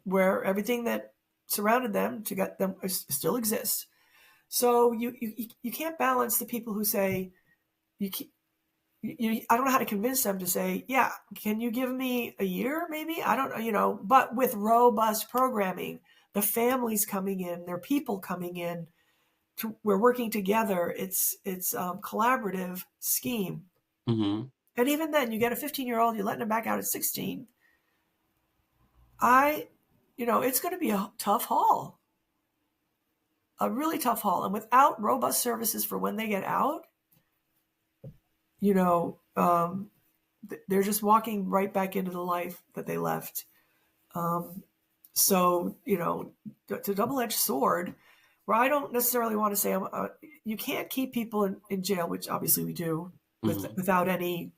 where everything that surrounded them to get them still exists. So you can't balance the people who say I don't know how to convince them to say, yeah, can you give me a year maybe? I don't know, but with robust programming, the families coming in, their people coming in, we're working together. It's collaborative scheme. Mm-hmm. And even then, you get a 15-year-old, you're letting them back out at 16. It's going to be a tough haul, a really tough haul. And without robust services for when they get out, they're just walking right back into the life that they left. So, it's a double-edged sword where I don't necessarily want to say you can't keep people in jail, which obviously we do Mm-hmm. without any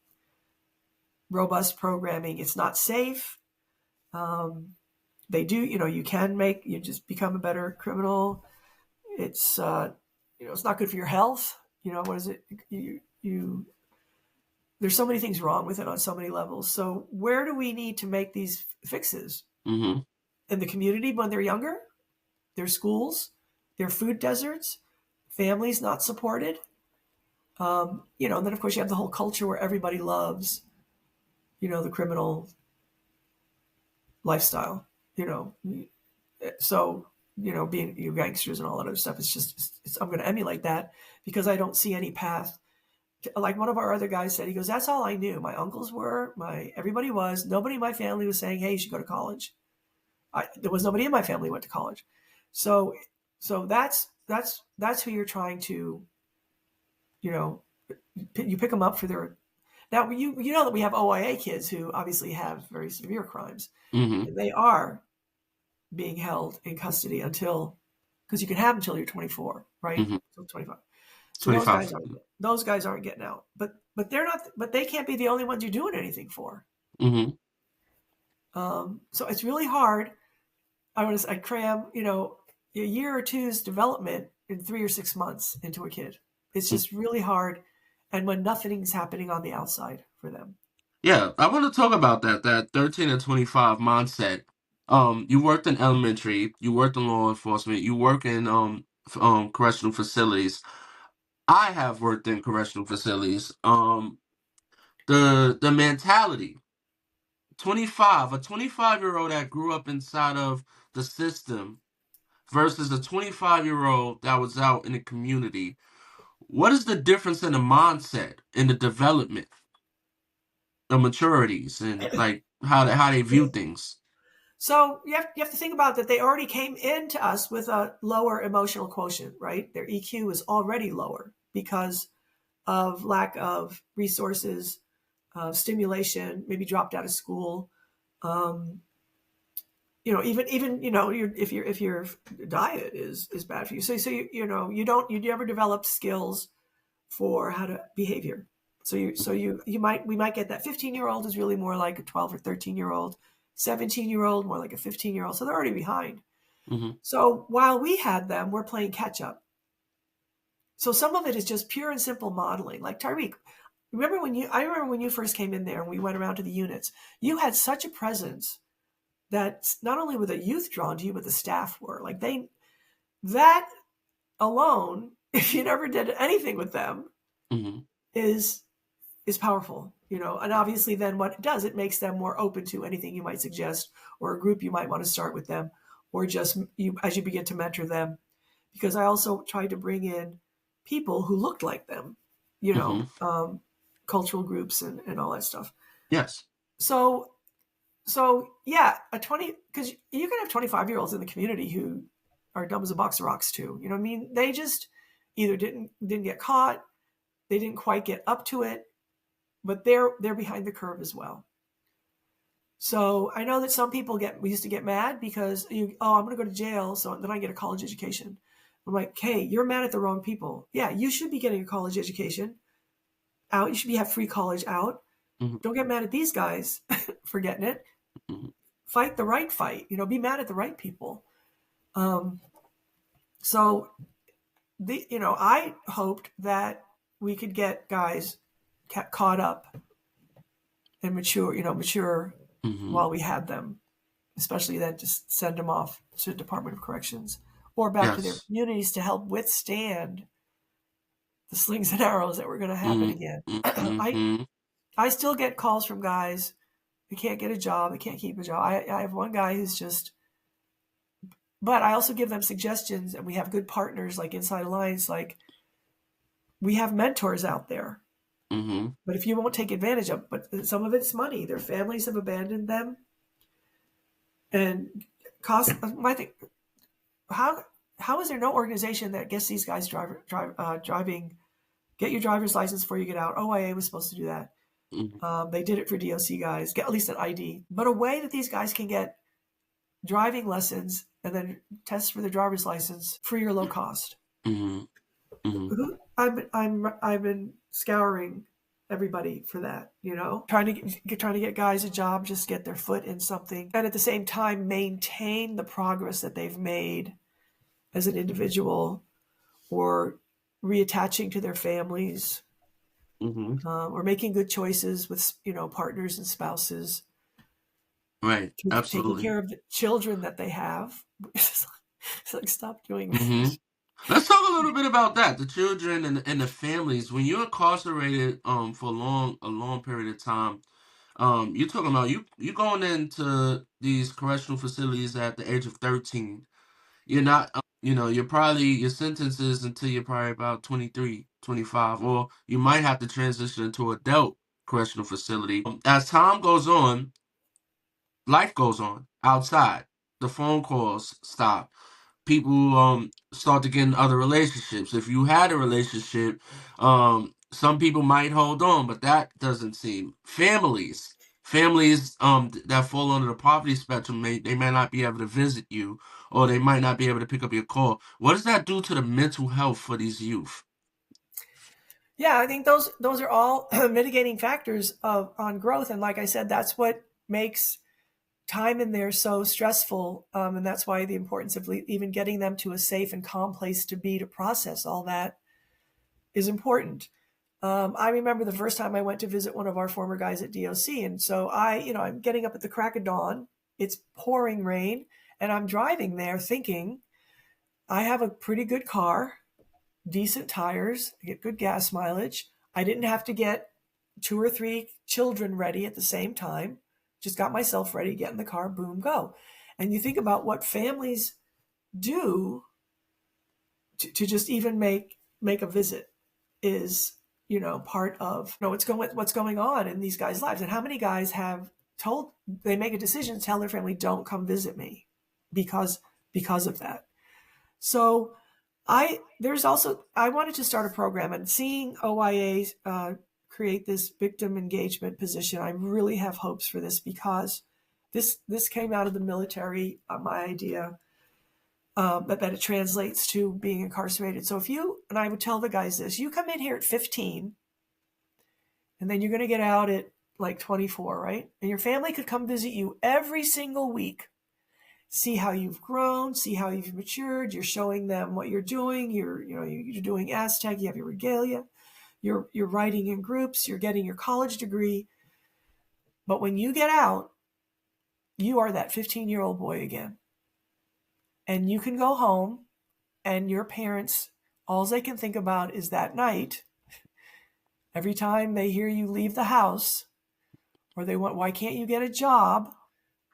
robust programming. It's not safe. They do, you just become a better criminal. It's, it's not good for your health. What is it? There's so many things wrong with it on so many levels. So where do we need to make these fixes? Mm-hmm. In the community when they're younger, their schools, their food deserts, families not supported. And then of course you have the whole culture where everybody loves, the criminal lifestyle, so, being gangsters and all that other stuff. I'm going to emulate that because I don't see any path. Like one of our other guys said, he goes, that's all I knew. My uncles were, everybody was, nobody in my family was saying, hey, you should go to college. There was nobody in my family who went to college. So that's who you're trying to, you pick them up for their. Now you know that we have OIA kids who obviously have very severe crimes, Mm-hmm. and they are being held in custody because you can have them until you're 24, right? Mm-hmm. Until 25. So 25. those guys aren't getting out, but they're not. But they can't be the only ones you're doing anything for. Mm-hmm. So it's really hard. I cram a year or two's development in 3 or 6 months into a kid. It's just really hard, and when nothing's happening on the outside for them. Yeah, I want to talk about that 13 to 25 mindset. You worked in elementary, you worked in law enforcement, you work in correctional facilities. I have worked in correctional facilities. The mentality, a 25-year-old that grew up inside of the system versus a 25-year-old that was out in the community. What is the difference in the mindset, in the development, the maturities, and like how they view things? So you have to think about that. They already came into us with a lower emotional quotient, right? Their EQ is already lower because of lack of resources, stimulation, maybe dropped out of school. Even if your diet is bad for you, so you never develop skills for how to behavior. So we might get that 15-year-old is really more like a 12 or 13-year-old, 17-year-old more like a 15-year-old. So they're already behind. Mm-hmm. So while we had them, we're playing catch up. So some of it is just pure and simple modeling. Like Tyreek, I remember when you first came in there and we went around to the units, you had such a presence that not only were the youth drawn to you, but the staff were. Like that alone, if you never did anything with them, Mm-hmm. is powerful, and obviously then what it does, it makes them more open to anything you might suggest or a group you might want to start with them, or just as you begin to mentor them. Because I also tried to bring in people who looked like them, Mm-hmm. cultural groups and all that stuff. Yes. So yeah, because you can have 25-year-olds in the community who are dumb as a box of rocks too. You know what I mean? They just either didn't get caught, they didn't quite get up to it, but they're behind the curve as well. So I know that some people we used to get mad because I'm going to go to jail, so then I get a college education. I'm like, hey, you're mad at the wrong people. Yeah, you should be getting a college education out. You should have free college out. Mm-hmm. Don't get mad at these guys for getting it. Mm-hmm. Fight the right fight. Be mad at the right people. So I hoped that we could get guys caught up and mature Mm-hmm. while we had them, especially then just send them off to the Department of Corrections or back to their Yes. communities to help withstand the slings and arrows that were going to happen again. Mm-hmm. I still get calls from guys who can't get a job, they can't keep a job. I have one guy who's just, but I also give them suggestions, and we have good partners like Inside Alliance. Like, we have mentors out there. Mm-hmm. But if you won't take advantage of, but some of it's money. Their families have abandoned them, and cost. I think how is there no organization that gets these guys driving? Get your driver's license before you get out. OIA was supposed to do that. Mm-hmm. They did it for DOC guys, get at least an ID. But a way that these guys can get driving lessons and then test for their driver's license free or low cost. Mm-hmm. Mm-hmm. I've been scouring everybody for that, trying to get guys a job, just get their foot in something, and at the same time maintain the progress that they've made as an individual, or reattaching to their families, Mm-hmm. or making good choices with partners and spouses, Right. taking Absolutely. care of the children that they have. It's like, stop doing Mm-hmm. that. Let's talk a little bit about that. The children and the families. When you're incarcerated for a long period of time, you're talking about you going into these correctional facilities at the age of 13. You're not your sentence is until you're probably about 23, 25, or you might have to transition into adult correctional facility. As time goes on, life goes on outside. The phone calls stop. People start to get in other relationships. If you had a relationship, some people might hold on, but that doesn't seem. Families that fall under the poverty spectrum, they may not be able to visit you, or they might not be able to pick up your call. What does that do to the mental health for these youth? Yeah, I think those are all mitigating factors on growth, and like I said, that's what makes time in there so stressful, and that's why the importance of even getting them to a safe and calm place to be, to process all that, is important. I remember the first time I went to visit one of our former guys at DOC, and so I'm getting up at the crack of dawn. It's pouring rain, and I'm driving there thinking I have a pretty good car, decent tires, I get good gas mileage. I didn't have to get 2 or 3 children ready at the same time. Just got myself ready, get in the car, boom, go. And you think about what families do to just even make a visit is, part of what's going on in these guys' lives. And how many guys have they make a decision to tell their family, don't come visit me because of that. So I wanted to start a program, and seeing OIA create this victim engagement position. I really have hopes for this because this came out of the military, my idea, that it translates to being incarcerated. So if you, and I would tell the guys this, you come in here at 15 and then you're going to get out at like 24, right? And your family could come visit you every single week, see how you've grown, see how you've matured. You're showing them what you're doing. You're doing Aztec. You have your regalia. You're writing in groups. You're getting your college degree. But when you get out, you are that 15-year-old boy again. And you can go home and your parents, all they can think about is that night. Every time they hear you leave the house, or they want, why can't you get a job?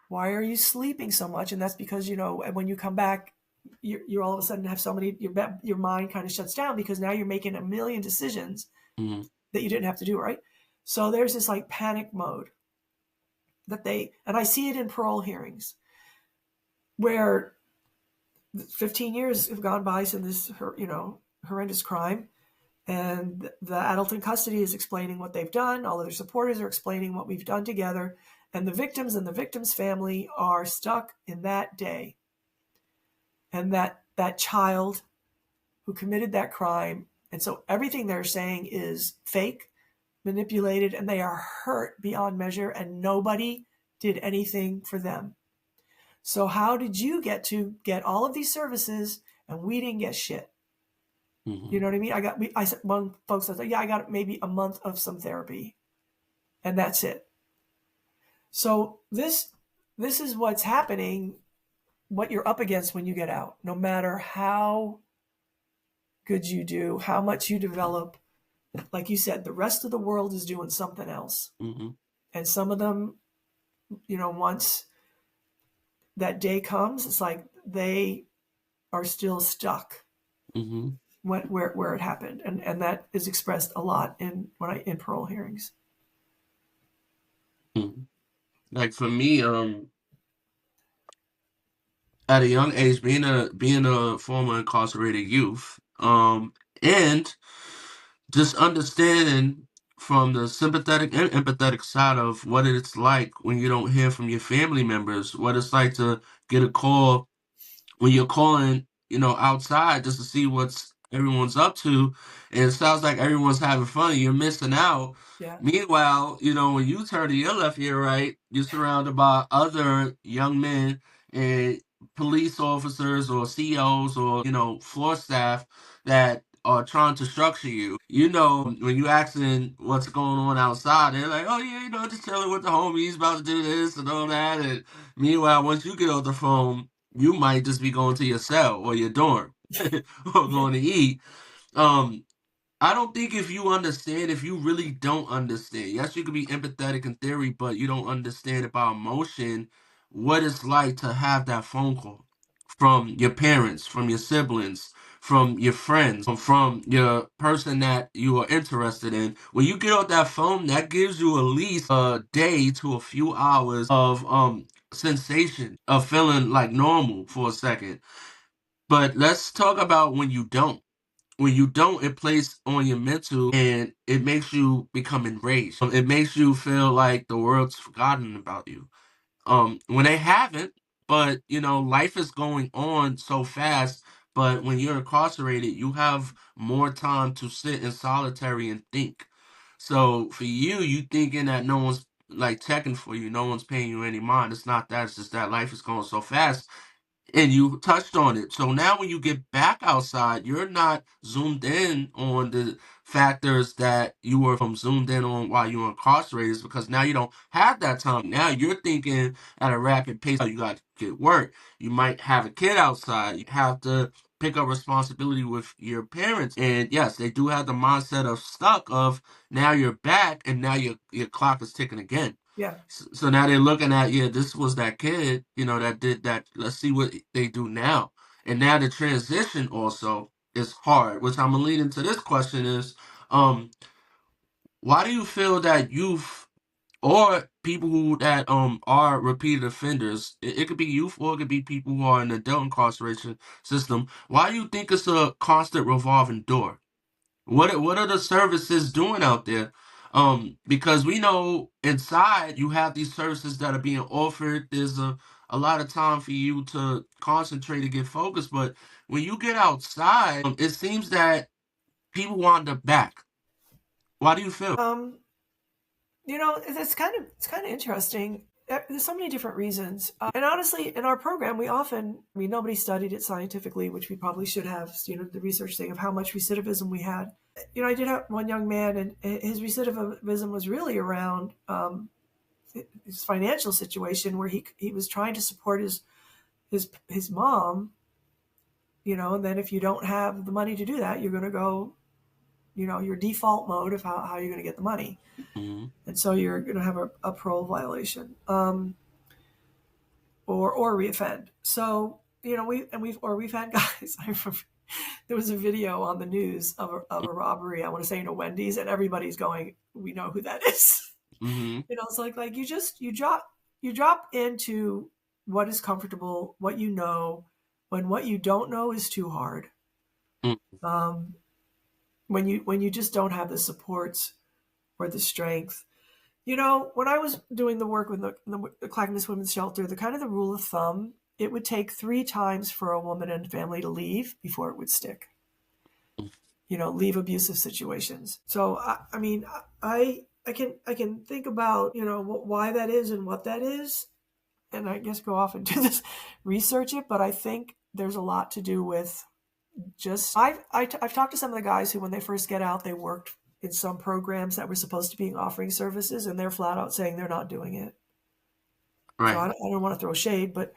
Why are you sleeping so much? And that's because, when you come back, you're all of a sudden have so many, your mind kind of shuts down because now you're making a million decisions Mm-hmm. that you didn't have to do, right? So there's this like panic mode and I see it in parole hearings where 15 years have gone by since this, horrendous crime. And the adult in custody is explaining what they've done. All of their supporters are explaining what we've done together. And the victims and the victim's family are stuck in that day. And that child who committed that crime. And so everything they're saying is fake, manipulated, and they are hurt beyond measure, and nobody did anything for them. So how did you get to get all of these services and we didn't get shit? Mm-hmm. You know what I mean? I said, one folks said, yeah, I got maybe a month of some therapy and that's it. So this is what's happening, what you're up against when you get out, no matter how good you do, how much you develop. Like you said, the rest of the world is doing something else. Mm-hmm. And some of them, once that day comes, it's like they are still stuck. Mm-hmm. Where it happened, and that is expressed a lot in parole hearings. Mm-hmm. Like for me, at a young age, being a former incarcerated youth, and just understanding from the sympathetic and empathetic side of what it's like when you don't hear from your family members, what it's like to get a call when you're calling, outside just to see what's everyone's up to, and it sounds like everyone's having fun, you're missing out. Yeah. Meanwhile, when you turn to your left ear, right, you're surrounded by other young men and police officers or COs or, floor staff that are trying to structure you. When you asking what's going on outside, they're like, oh yeah, just chilling with the homies, about to do this and all that. And meanwhile, once you get off the phone, you might just be going to your cell or your dorm or going to eat. Um, I don't think if you really don't understand, yes, you could be empathetic in theory, but you don't understand about emotion, what it's like to have that phone call from your parents, from your siblings, from your friends, from your person that you are interested in. When you get off that phone, that gives you at least a day to a few hours of sensation of feeling like normal for a second. But let's talk about when you don't. When you don't, it plays on your mental and it makes you become enraged. It makes you feel like the world's forgotten about you. When they haven't, but life is going on so fast. But when you're incarcerated, you have more time to sit in solitary and think. So for you thinking that no one's like checking for you, no one's paying you any mind. It's not that. It's just that life is going so fast and you touched on it. So now when you get back outside, you're not zoomed in on the factors that you were zoomed in on while you were incarcerated because now you don't have that time. Now you're thinking at a rapid pace. You got to get work. You might have a kid outside. You have to pick up responsibility with your parents. And yes, they do have the mindset of stuck of now you're back and now your clock is ticking again. Yeah. So now they're looking at, yeah, this was that kid, that did that. Let's see what they do now. And now the transition also is hard, which I'm gonna lead into this question is, why do you feel that youth or people who that are repeated offenders, it could be youth or it could be people who are in the adult incarceration system, why do you think it's a constant revolving door? What are the services doing out there Because we know inside you have these services that are being offered. There's a lot of time for you to concentrate and get focused. But when you get outside, it seems that people wander back. Why do you feel? It's kind of interesting. There's so many different reasons, and honestly, in our program, nobody studied it scientifically, which we probably should have. The research thing of how much recidivism we had. I did have one young man, and his recidivism was really around his financial situation, where he was trying to support his mom. And then if you don't have the money to do that, you're going to go, your default mode of how you're going to get the money. Mm-hmm. And so you're going to have a parole violation, or reoffend. So we've had guys. There was a video on the news of a robbery. I want to say in a Wendy's, and everybody's going, "We know who that is." Mm-hmm. It's like you drop into what is comfortable, what you know, when what you don't know is too hard. Um, when you just don't have the supports or the strength. When I was doing the work with the Clackamas Women's Shelter, the rule of thumb, it would take 3 times for a woman and family to leave before it would stick. Leave abusive situations. So I can think about why that is and what that is, and I guess go off and do this, research it. But I think there's a lot to do with just I've talked to some of the guys who, when they first get out, they worked in some programs that were supposed to be offering services, and they're flat out saying they're not doing it. Right. So I don't want to throw shade, but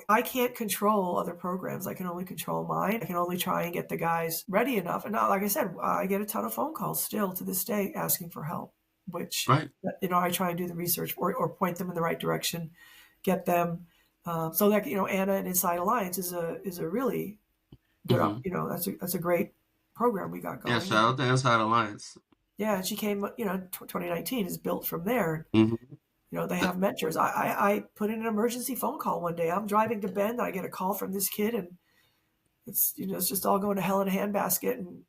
I can't control other programs. I can only control mine. I can only try and get the guys ready enough. And now, like I said, I get a ton of phone calls still to this day asking for help, which, Right. I try and do the research or point them in the right direction, get them. So that, Anna and Inside Alliance is a really good, Mm-hmm. that's a great program we got going. Yeah, shout out to Inside Alliance. Yeah, and she came, 2019 is built from there. Mm-hmm. They have mentors. I put in an emergency phone call one day. I'm driving to Bend, and I get a call from this kid, and it's just all going to hell in a handbasket, and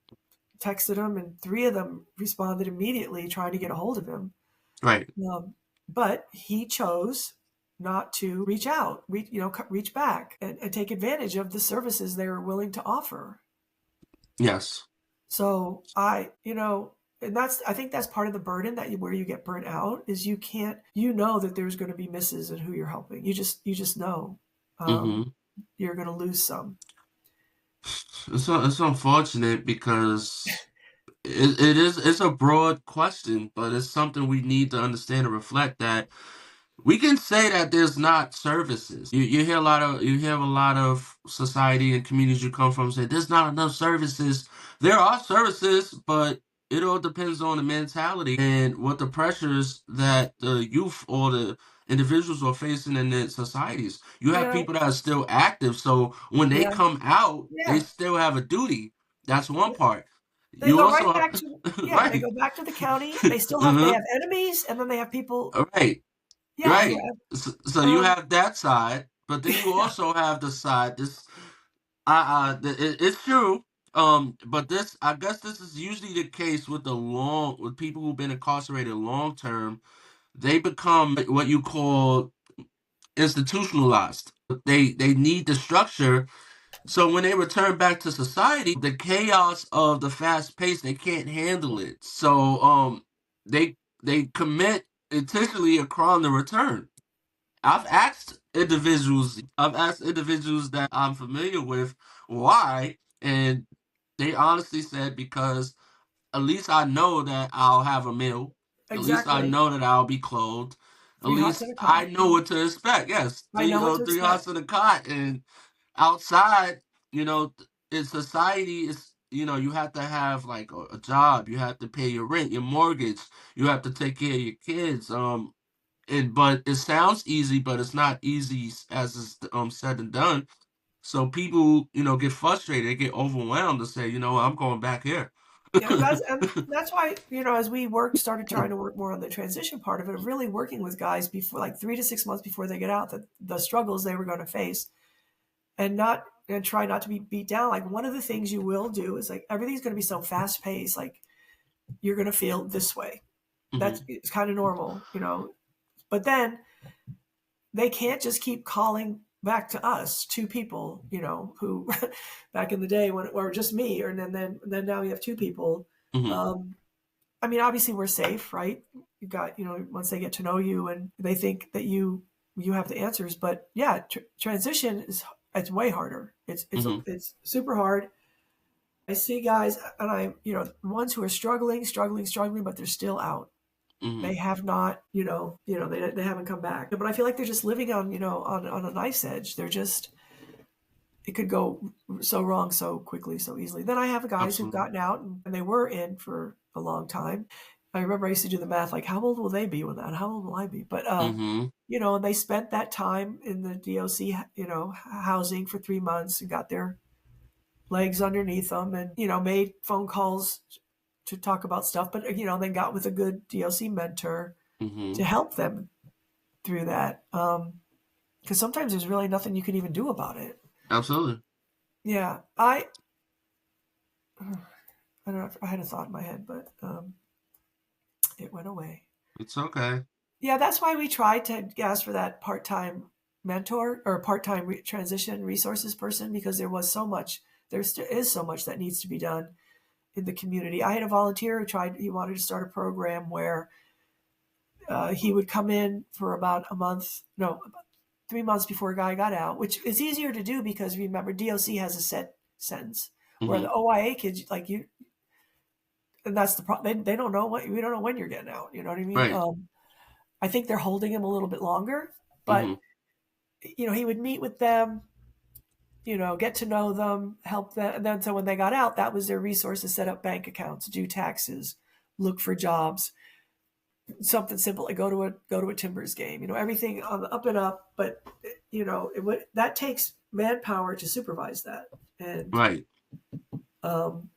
texted him, and 3 of them responded immediately trying to get a hold of him. Right. But he chose not to reach out, reach back and take advantage of the services they were willing to offer. Yes. So and I think that's part of the burden where you get burnt out is you can't, that there's going to be misses in who you're helping. You just know, Mm-hmm. you're going to lose some. It's unfortunate because it's a broad question, but it's something we need to understand and reflect that we can say that there's not services. You hear a lot of society and communities you come from say there's not enough services. There are services, but it all depends on the mentality and what the pressures that the youth or the individuals are facing in their societies. You have Yeah, people that are still active, so when they yeah, come out, they yeah. still have a duty. That's one part. They You go right also back to they right. go back to the county. They still they Uh-huh. have enemies, and then they have people. Right. Yeah, Right. yeah. So you have that side, but then you Yeah, also have the side. It's true. But I guess this is usually the case with with people who've been incarcerated long term. They become what you call institutionalized. They need the structure. So when they return back to society, the chaos of the fast pace, they can't handle it. So they commit intentionally a crime to return. I've asked individuals that I'm familiar with why, and they honestly said because at least I know that I'll have a meal. At least I exactly. know that I'll be clothed. At 3 hots least in a I cot. know what to expect. Yes, I know what to three expect. hours in a cot, and outside, in society, you have to have like a job. You have to pay your rent, your mortgage. You have to take care of your kids. But it sounds easy, but it's not easy as it's said and done. So people, get frustrated, they get overwhelmed and say, I'm going back here. Yeah, that's why, as we started trying to work more on the transition part of it, of really working with guys before, like 3 to 6 months before they get out, the struggles they were going to face, and try not to be beat down. Like, one of the things you will do is, like, everything's going to be so fast paced. Like, you're going to feel this way. Mm-hmm. It's kind of normal, but then they can't just keep calling back to us, two people, who back in the day when, or just me, or then now we have two people. Mm-hmm. I mean, obviously we're safe, right? You got, once they get to know you and they think that you have the answers, but yeah, transition it's way harder. Mm-hmm. It's super hard. I see guys, and ones who are struggling, but they're still out. Mm-hmm. They have not, they haven't come back. But I feel like they're just living on, on a knife's edge. They're just, it could go so wrong so quickly, so easily. Then I have guys who've Absolutely. gotten out and they were in for a long time. I remember I used to do the math, like how old will they be when that? How old will I be? But Mm-hmm. and they spent that time in the DOC, housing for 3 months and got their legs underneath them and, made phone calls to talk about stuff, but, then got with a good DOC mentor Mm-hmm. to help them through that. Because sometimes there's really nothing you can even do about it. Absolutely. Yeah. I don't know if I had a thought in my head, but it went away. It's okay. Yeah, that's why we tried to ask for that part-time mentor or part-time transition resources person, because there still is so much that needs to be done in the community. I had a volunteer he wanted to start a program where he would come in for about a month, no, about 3 months before a guy got out, which is easier to do because remember, DOC has a set sentence, where Mm-hmm. the OIA kids, like you, and that's the problem. They don't know we don't know when you're getting out. You know what I mean? Right. I think they're holding him a little bit longer, Mm-hmm. but he would meet with them, get to know them, help them, and then so when they got out, that was their resource to set up bank accounts, do taxes, look for jobs, something simple like go to a Timbers game, everything on the up and up. But that takes manpower to supervise that, and Right. um,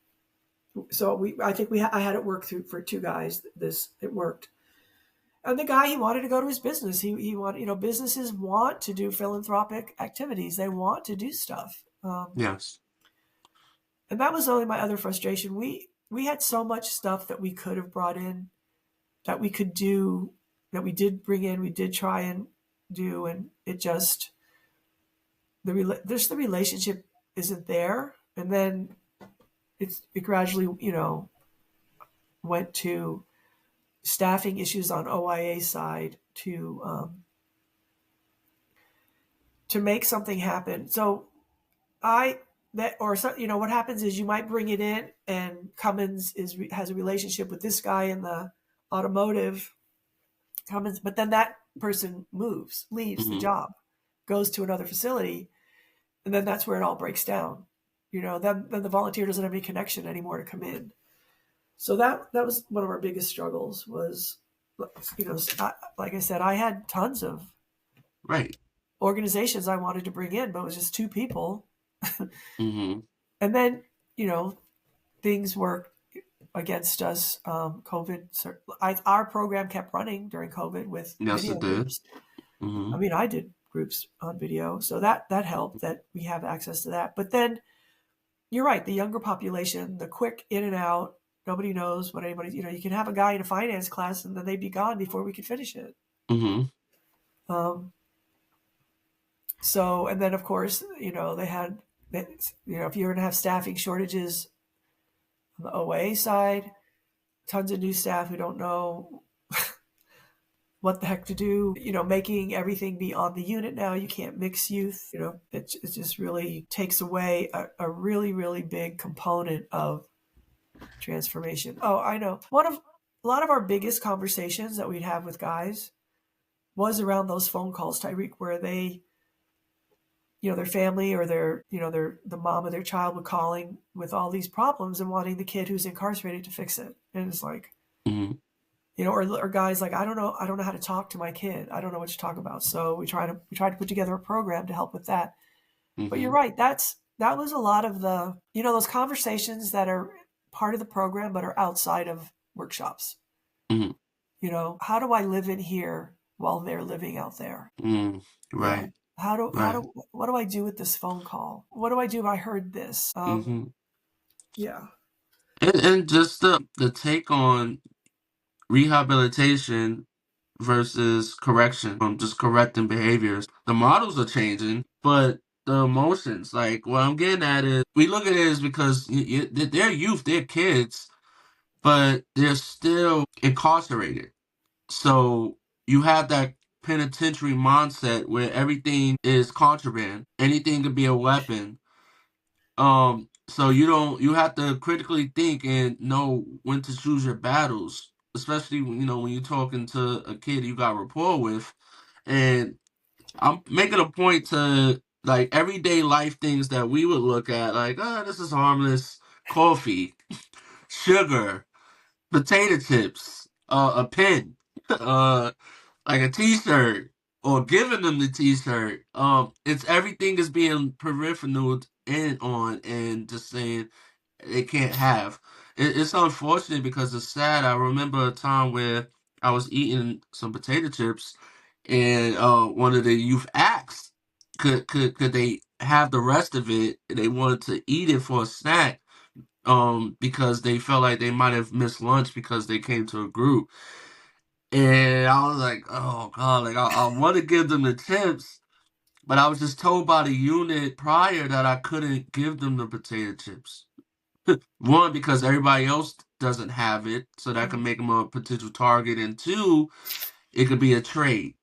so I think I had it work through for two guys. It worked. And the guy, he wanted to go to his business. He wanted, businesses want to do philanthropic activities. They want to do stuff. Yes. And that was only my other frustration. We had so much stuff that we could have brought in, that we could do, that we did bring in, we did try and do, and it just the relationship isn't there. And then it gradually, went to staffing issues on OIA side to make something happen. So I that or so, what happens is you might bring it in, and Cummins has a relationship with this guy in the automotive Cummins, but then that person leaves the Mm-hmm. job, goes to another facility, and then that's where it all breaks down. Then the volunteer doesn't have any connection anymore to come in. So that was one of our biggest struggles was, like I said, I had tons of Right. organizations I wanted to bring in, but it was just two people. Mm-hmm. And then, things worked against us. COVID, our program kept running during COVID with Yes, video it did. groups. Mm-hmm. I mean, I did groups on video, so that helped that we have access to that. But then you're right, the younger population, the quick in and out, nobody knows what anybody, you can have a guy in a finance class and then they'd be gone before we could finish it. Mm-hmm. Um, so, and then of course, they had, if you're going to have staffing shortages on the OA side, tons of new staff who don't know what the heck to do, making everything be on the unit now. You can't mix youth, it just really takes away a really, really big component of transformation. Oh, I know. A lot of our biggest conversations that we'd have with guys was around those phone calls, Tyreek, where they, their family or the mom of their child would calling with all these problems and wanting the kid who's incarcerated to fix it. And it's like, Mm-hmm. or guys like, I don't know how to talk to my kid. I don't know what to talk about. So we try to put together a program to help with that. But you're Mm-hmm. right. That was a lot of the, those conversations that are part of the program, but are outside of workshops. Mm-hmm. How do I live in here while they're living out there? Mm. Yeah. Right. Right. What do I do with this phone call? What do I do if I heard this? Mm-hmm. Yeah. And just the take on rehabilitation versus correction, just correcting behaviors. The models are changing, but the emotions, like what I'm getting at is, we look at it as because they're youth, they're kids, but they're still incarcerated. So you have that penitentiary mindset where everything is contraband, anything could be a weapon. So you have to critically think and know when to choose your battles, especially when you're talking to a kid you got rapport with. And I'm making a point to, like, everyday life things that we would look at, like, oh, this is harmless: coffee, sugar, potato chips, a pen, uh, like a T-shirt, or giving them the T-shirt. It's everything is being peripheral in on and just saying they can't have. It's unfortunate because it's sad. I remember a time where I was eating some potato chips, and one of the youth asked, could they have the rest of it? They wanted to eat it for a snack, because they felt like they might have missed lunch because they came to a group. And I was like, oh God, like I want to give them the chips, but I was just told by the unit prior that I couldn't give them the potato chips. One, because everybody else doesn't have it, so that can Mhm. make them a potential target, and two, it could be a trade.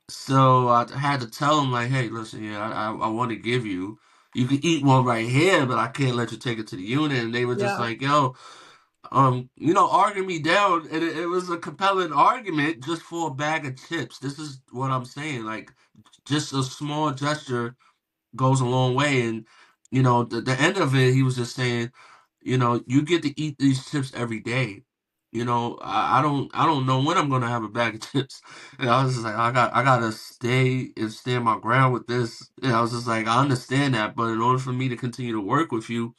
So I had to tell them, like, hey, listen, yeah, I want to give you. You can eat one right here, but I can't let you take it to the unit. And they were just Yeah. like, yo, arguing me down, and it was a compelling argument just for a bag of chips. This is what I'm saying. Like, just a small gesture goes a long way. And the end of it, he was just saying, you get to eat these chips every day. I don't know when I'm gonna have a bag of chips. And I was just like, I gotta stay and stand my ground with this. And I was just like, I understand that, but in order for me to continue to work with you,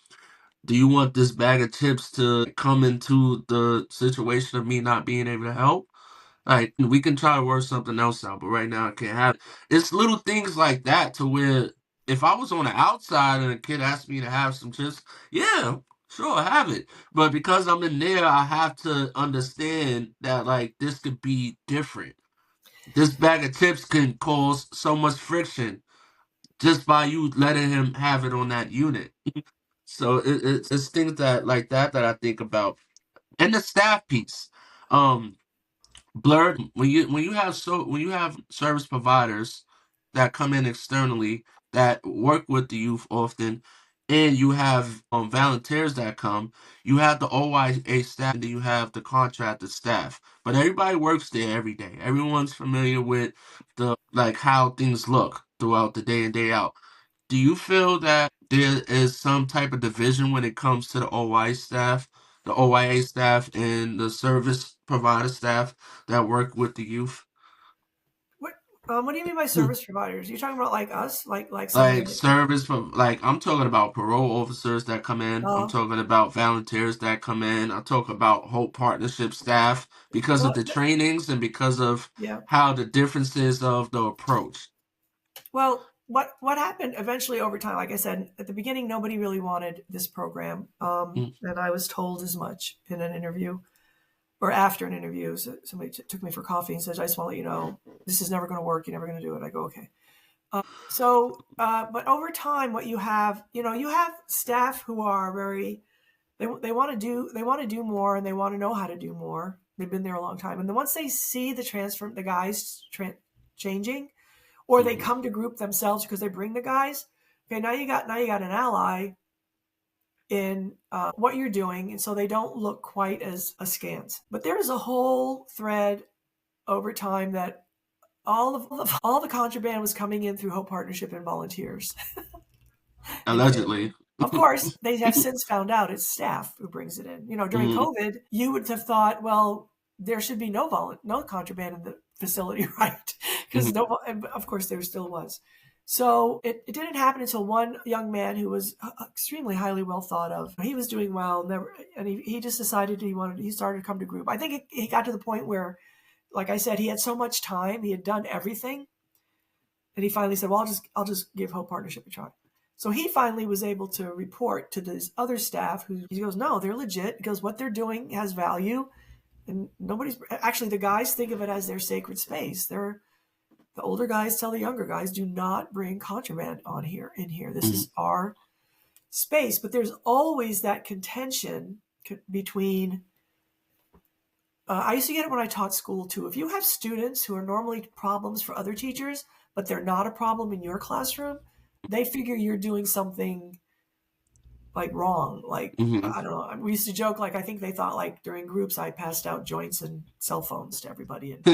do you want this bag of chips to come into the situation of me not being able to help? Like, we can try to work something else out, but right now I can't have it. It's little things like that to where, if I was on the outside and a kid asked me to have some chips, yeah, sure, have it. But because I'm in there, I have to understand that, like, this could be different. This bag of chips can cause so much friction just by you letting him have it on that unit. So it's things that, like that I think about. And the staff piece. Blurred, when you have service providers that come in externally that work with the youth often, and you have volunteers that come, you have the OYA staff, and then you have the contracted staff. But everybody works there every day. Everyone's familiar with the like how things look throughout the day and day out. Do you feel that there is some type of division when it comes to the OY staff, the OYA staff, and the service provider staff that work with the youth? What what do you mean by Hmm. service providers? You're talking about like us, like somebody Like like service from, like, I'm talking about parole officers that come in. I'm uh talking about volunteers that come in. I talk about Hope Partnership staff because of well the trainings and because of yeah. how the differences of the approach. Well, what happened eventually over time, like I said, at the beginning nobody really wanted this program. Mm, And I was told as much in an interview or after an interview. So somebody took me for coffee and said, I just want to let you know this is never going to work. You're never going to do it. I go, okay. But over time, what you have, you have staff who are very, they want to do more and they want to know how to do more. They've been there a long time, and then once they see the guys changing, or they mhm. come to group themselves because they bring the guys. Okay, now you got an ally in what you're doing, and so they don't look quite as askance. But there is a whole thread over time that all the contraband was coming in through Hope Partnership and volunteers. And Allegedly. of course, they have since found out it's staff who brings it in. During Mhm, COVID, you would have thought, well, there should be no contraband in the facility, right? Because mhm, no, of course, there still was. So it didn't happen until one young man who was extremely highly well thought of. He was doing well, never, and he just decided he started to come to group. I think he got to the point where, like I said, he had so much time, he had done everything, and he finally said, "Well, I'll just give Hope Partnership a try." So he finally was able to report to this other staff who he goes, no, they're legit. He goes, what they're doing has value. And nobody's actually, the guys think of it as their sacred space. They're the older guys tell the younger guys, do not bring contraband on here in here. This Mm-hmm. is our space. But there's always that contention between I used to get it when I taught school too. If you have students who are normally problems for other teachers, but they're not a problem in your classroom, they figure you're doing something like wrong. Like, Mm-hmm. I don't know. We used to joke, like, I think they thought like during groups I passed out joints and cell phones to everybody. And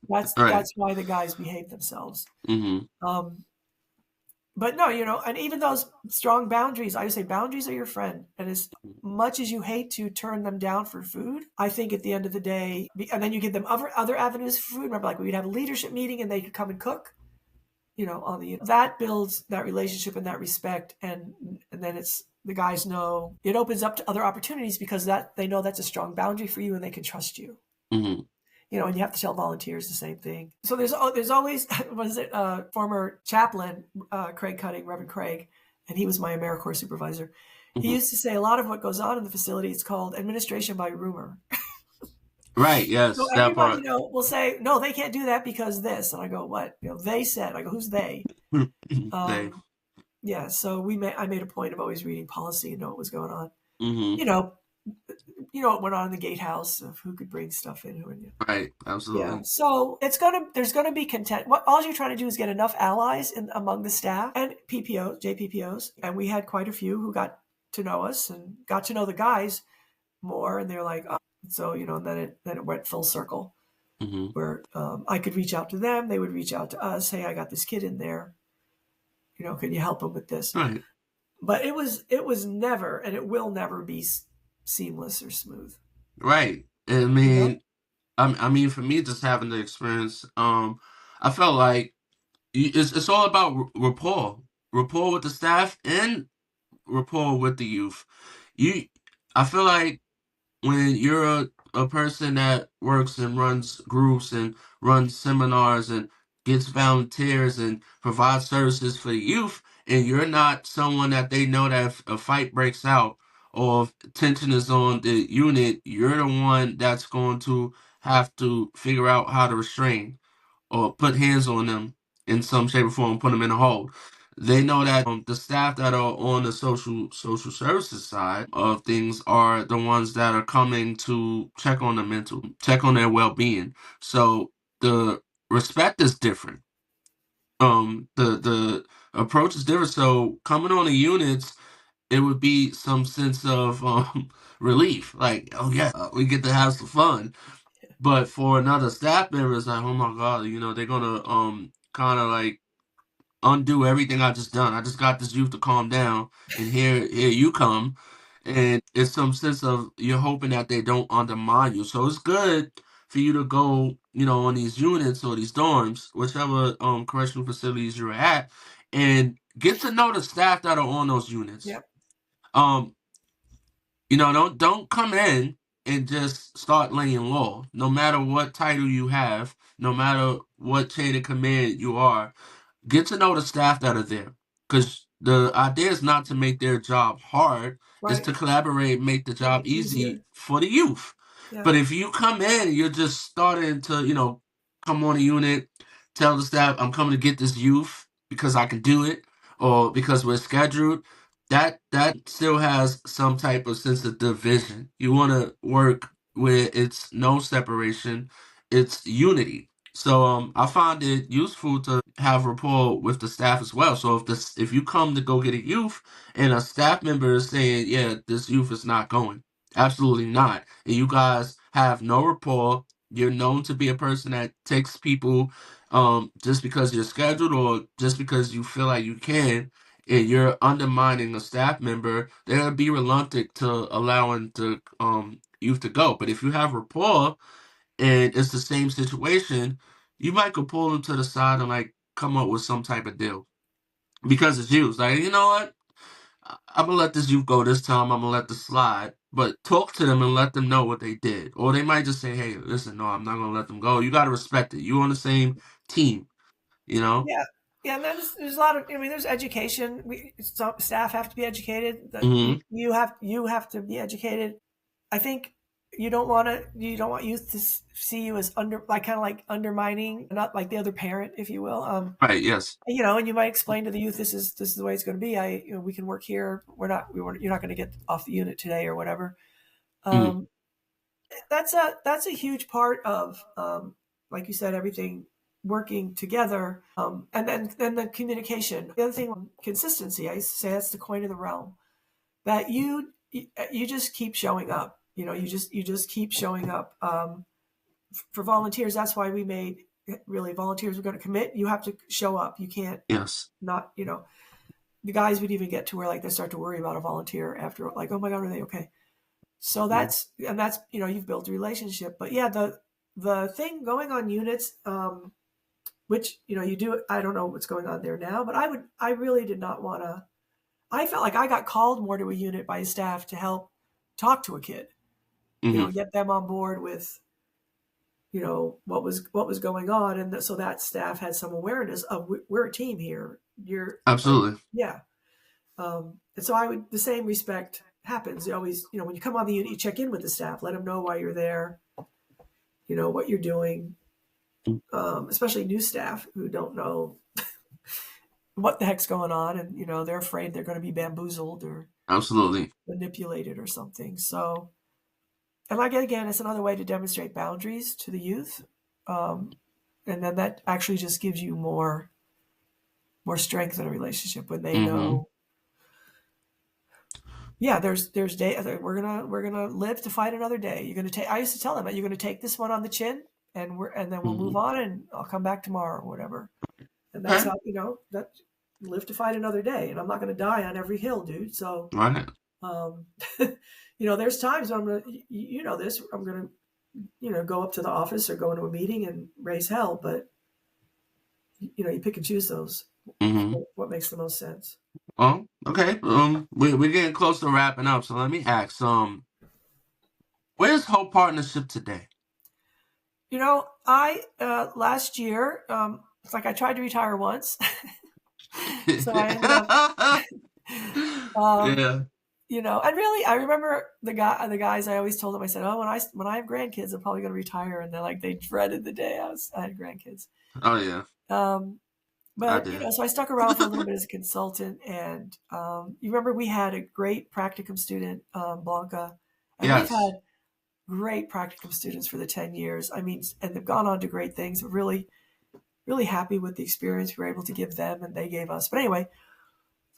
Right. that's why the guys behave themselves. Mm-hmm. Um, but no, and even those strong boundaries, I would say boundaries are your friend. And as much as you hate to turn them down for food, I think at the end of the day, and then you give them other avenues for food. Remember, like we'd have a leadership meeting and they could come and cook, on that builds that relationship and that respect. And then it's the guys know it opens up to other opportunities because that they know that's a strong boundary for you and they can trust you. Mm-hmm. And you have to tell volunteers the same thing. So there's always what is it? Former chaplain Craig Cutting, Reverend Craig, and he was my AmeriCorps supervisor. He Mm-hmm. used to say a lot of what goes on in the facility is called administration by rumor. Right. So Yes, that everybody, part. will say, no, they can't do that because this, and I go, what? They said. I go, who's they? They. Um, yeah. So I made a point of always reading policy and know what was going on. Mm-hmm. You know, what went on in the gatehouse of who could bring stuff in, who and Right. yeah. Absolutely. So there's gonna be content. What all you're trying to do is get enough allies among the staff and PPOs, JPPOs, and we had quite a few who got to know us and got to know the guys more, and they're like, oh. So and then it went full circle Mm-hmm. where I could reach out to them, they would reach out to us. Hey, I got this kid in there. Can you help him with this? Right. But it was never, and it will never be seamless or smooth. Right. You know? I mean, for me, just having the experience, I felt like it's all about rapport with the staff and rapport with the youth. You, I feel like when you're a person that works and runs groups and runs seminars and gets volunteers and provides services for the youth, and you're not someone that they know that if a fight breaks out or if tension is on the unit, you're the one that's going to have to figure out how to restrain or put hands on them in some shape or form, put them in a hold. They know that the staff that are on the social services side of things are the ones that are coming to check on the mental, check on their well being. So the respect is different. The approach is different. So coming on the units, it would be some sense of relief, like, oh yeah, we get to have some fun. But for another staff member, it's like, oh my God, they're gonna kind of like undo everything I just done. I just got this youth to calm down, and here you come, and it's some sense of you're hoping that they don't undermine you. So it's good for you to go, on these units or these dorms, whichever correctional facilities you're at, and get to know the staff that are on those units. Yep. Um, don't come in and just start laying law. No matter what title you have, no matter what chain of command you are, get to know the staff that are there. Because the idea is not to make their job hard, it's Right. to collaborate, make the Make job it easy easier. for the youth. Yeah. But if you come in, you're just starting to, come on a unit, tell the staff, I'm coming to get this youth because I can do it, or because we're scheduled. That still has some type of sense of division. You want to work where it's no separation, it's unity. So I find it useful to have rapport with the staff as well. So if you come to go get a youth and a staff member is saying, yeah, this youth is not going, absolutely not, and you guys have no rapport, you're known to be a person that takes people just because you're scheduled or just because you feel like you can, and you're undermining a staff member, they'll be reluctant to allowing the youth to go. But if you have rapport and it's the same situation, you might go pull them to the side and like come up with some type of deal because it's you. It's like, you know what? I'm gonna let this youth go this time. I'm gonna let this slide. But talk to them and let them know what they did. Or they might just say, hey, listen, no, I'm not gonna let them go. You gotta respect it. You on the same team, you know? Yeah. Yeah, and then there's a lot of. I mean, there's education. Some staff have to be educated. Hmm. You have to be educated. I think you don't want youth to see you as kind of like undermining, not like the other parent, if you will. Right. Yes. And you might explain to the youth, this is the way it's going to be. We can work here. You're not going to get off the unit today or whatever. Hmm. Um, that's a huge part of, like you said, everything working together, and then the communication. The other thing, consistency. I used to say that's the coin of the realm. That you just keep showing up. You just keep showing up. For volunteers, that's why we made really volunteers. We're going to commit. You have to show up. You can't Yes. not. The guys would even get to where like they start to worry about a volunteer after, like, oh my god, are they okay? So Mhm. that's you've built a relationship. But yeah, the thing going on units, which you do. I don't know what's going on there now, but I really did not want to. I felt like I got called more to a unit by staff to help talk to a kid, Hmm. get them on board with what was going on, and so that staff had some awareness of we're a team here. You're like, Absolutely. yeah. And so the same respect happens. You always, when you come on the unit, you check in with the staff, let them know why you're there, what you're doing, especially new staff who don't know what the heck's going on, and they're afraid they're going to be bamboozled or Absolutely. manipulated or something. So, and like again, it's another way to demonstrate boundaries to the youth, um, and then that actually just gives you more strength in a relationship when they Hmm. know. Yeah, there's day we're gonna live to fight another day. You're gonna take. I used to tell them that you're gonna take this one on the chin, and then we'll move Hmm. on, and I'll come back tomorrow or whatever. And that's Okay. how that live to fight another day. And I'm not gonna die on every hill, dude. So, Right. um, there's times when I'm gonna, this, I'm gonna, go up to the office or go into a meeting and raise hell. But you pick and choose those. Hmm. What makes the most sense? Oh, okay. We're getting close to wrapping up, so let me ask, where's Hope Partnership today? I last year, it's like I tried to retire once, so I ended up, um, Yeah. and really, I remember the guys. I always told them, I said, "Oh, when I have grandkids, I'm probably going to retire," and they dreaded the day I had grandkids. Oh yeah, Um, I but did. so I stuck around for a little bit as a consultant, and you remember we had a great practicum student, Blanca, and we've Yes. had great practicum students for the 10 years. I mean, and they've gone on to great things. Really, really happy with the experience we were able to give them and they gave us. But anyway,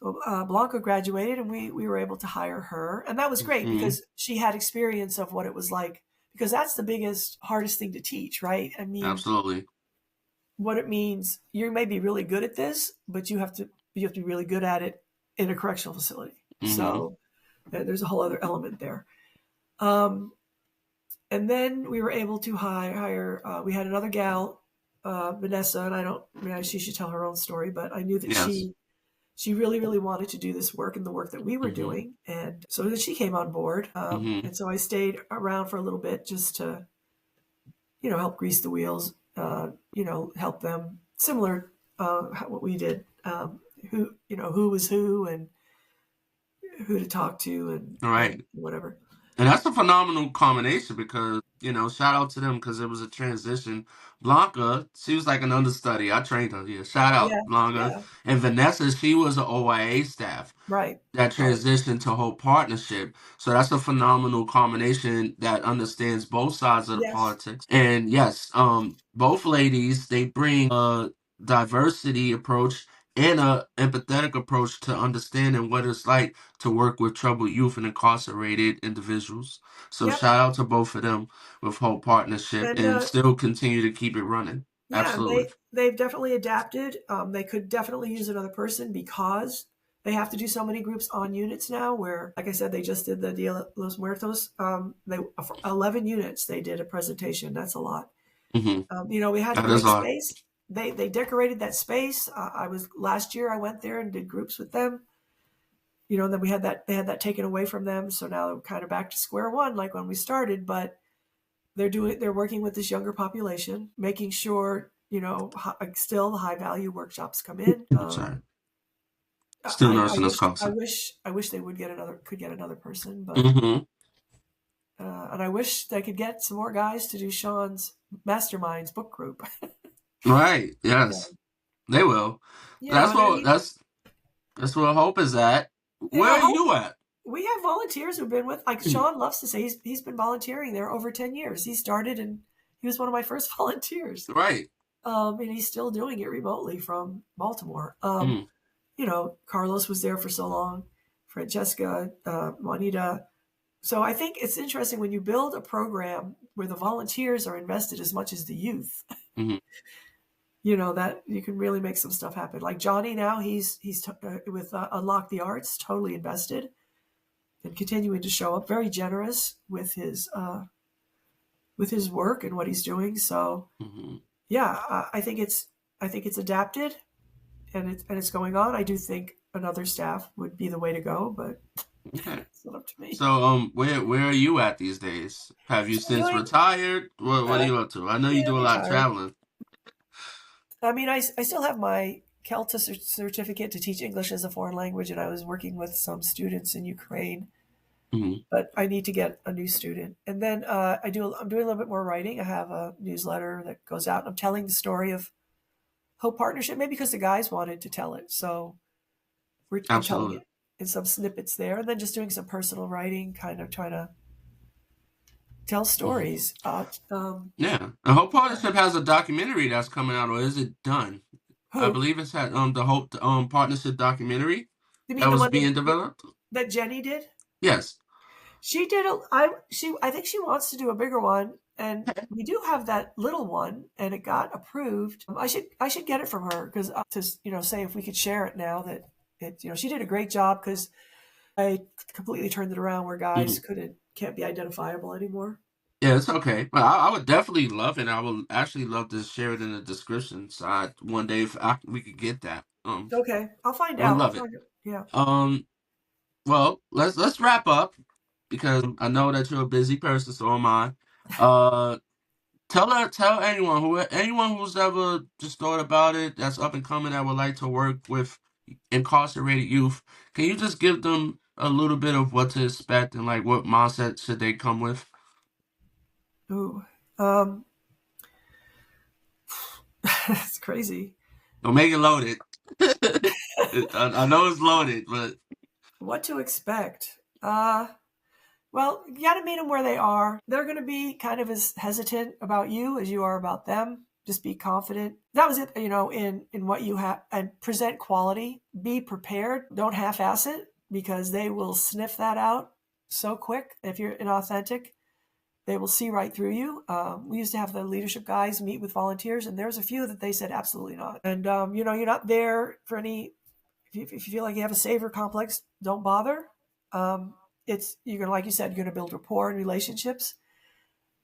so Blanca graduated and we were able to hire her. And that was great Hmm. because she had experience of what it was like, because that's the biggest, hardest thing to teach, right? I mean, Absolutely. what it means, you may be really good at this, but you have to be really good at it in a correctional facility. Hmm. So there's a whole other element there. Um, and then we were able to hire we had another gal, Vanessa, and she should tell her own story, but I knew that Yes. she really, really wanted to do this work and the work that we were Hmm. doing. And so then she came on board. Hmm. And so I stayed around for a little bit just to, help grease the wheels, help them similar, what we did, who was who and who to talk to All and right. whatever. And that's a phenomenal combination because, shout out to them because it was a transition. Blanca, she was like an understudy. I trained her. Yeah, shout out Yeah. Blanca. Yeah. And Vanessa, she was an OIA staff Right. that Right. transitioned to whole partnership. So that's a phenomenal combination that understands both sides of the Yes. politics. And yes, both ladies, they bring a diversity approach and a empathetic approach to understanding what it's like to work with troubled youth and incarcerated individuals. So Yep. shout out to both of them with whole partnership And and still continue to keep it running. yeah, Absolutely. they've definitely adapted. They could definitely use another person because they have to do so many groups on units now. Where, like I said, they just did the Dia de los Muertos. They for 11 units. They did a presentation. That's a lot. Hmm. We had a That is great a lot. space. They decorated that space. I was last year. I went there and did groups with them. And then they had that taken away from them. So now they're kind of back to square one, like when we started. But they're working with this younger population, making sure Still the high value workshops come in. Sorry. Still I nursing this wish I concept. wish I wish they would could get another person, but Mm-hmm. and I wish they could get some more guys to do Sean's Masterminds book group. Right. Yeah, Yes. They will. That's and I what mean, that's where hope is at. Where are hope you at? we have volunteers who've been with, like Mm. Sean loves to say, he's been volunteering there over 10 years. He started and he was one of my first volunteers. Right. And he's still doing it remotely from Baltimore. Mm. Carlos was there for so long, Francesca, Juanita. So I think it's interesting when you build a program where the volunteers are invested as much as the youth. Mm-hmm. That you can really make some stuff happen. Like Johnny now, he's with Unlock the Arts, totally invested and continuing to show up, very generous with his work and what he's doing. So Mm-hmm. yeah, I think it's adapted and it's going on. I do think another staff would be the way to go, but Okay. it's not up to me. So where are you at these days? Have you Still since doing, retired? What are uh, you up to? I know you yeah, do a lot of retired. traveling. I mean, I still have my CELTA certificate to teach English as a foreign language, and I was working with some students in Ukraine, Mm-hmm. but I need to get a new student. And then I'm doing a little bit more writing. I have a newsletter that goes out, and I'm telling the story of Hope Partnership, maybe because the guys wanted to tell it. So I'm telling Absolutely. it in some snippets there, and then just doing some personal writing, kind of trying to tell Mm-hmm. stories. Yeah. The Hope Partnership has a documentary that's coming out, or is it done? I Who? believe it's had the Hope Partnership documentary You that mean the was one being developed. that Jenny did? Yes. She did I think she wants to do a bigger one, and we do have that little one, and it got approved. I should get it from her because to say if we could share it now that she did a great job because I completely turned it around where guys Mhm. can't be identifiable anymore. Yeah, it's okay. But I would definitely love it. I would actually love to share it in the description. So one day if we could get that. Okay, I'll find I would out. I'll love it. find it. Yeah. Um, well, let's wrap up because I know that you're a busy person, so am I. Uh, tell anyone who's ever just thought about it, that's up and coming, that would like to work with incarcerated youth. Can you just give them a little bit of what to expect and like what mindset should they come with? Ooh. Um, it's crazy. Don't make it loaded. I know it's loaded, but What to expect? Well, you got to meet them where they are. They're going to be kind of as hesitant about you as you are about them. Just be confident. That was it, in what you have, and present quality. Be prepared. Don't half-ass it because they will sniff that out so quick. If you're inauthentic, they will see right through you. We used to have the leadership guys meet with volunteers, and there's a few that they said absolutely not. And you're not there for any. If you feel like you have a savior complex, don't bother. You're gonna, like you said, you're gonna build rapport and relationships,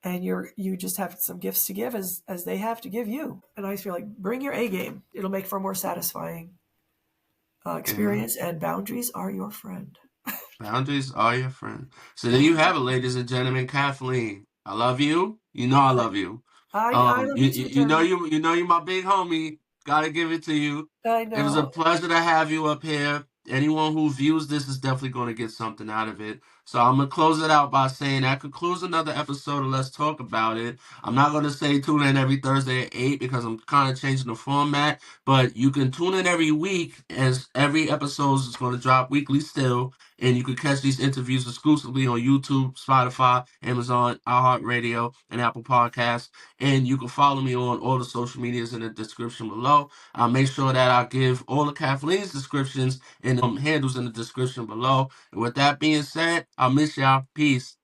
and you just have some gifts to give as they have to give you. And I feel like bring your A game. It'll make for a more satisfying yeah. experience. And boundaries are your friend. Boundaries are your friend. So there you have it, ladies and gentlemen. Kathleen, I love you. You know I love you. I love you too, Tony. You know you my big homie. Gotta give it to you. I It was a know. pleasure to have you up here. Anyone who views this is definitely going to get something out of it. So I'm gonna close it out by saying that concludes another episode of Let's Talk About It. I'm not gonna say tune in every Thursday at 8 because I'm kind of changing the format, but you can tune in every week as every episode is going to drop weekly still. And you can catch these interviews exclusively on YouTube, Spotify, Amazon, iHeartRadio, and Apple Podcasts. And you can follow me on all the social medias in the description below. I'll make sure that I give all of Kathleen's descriptions and handles in the description below. And with that being said, I'll miss y'all. Peace.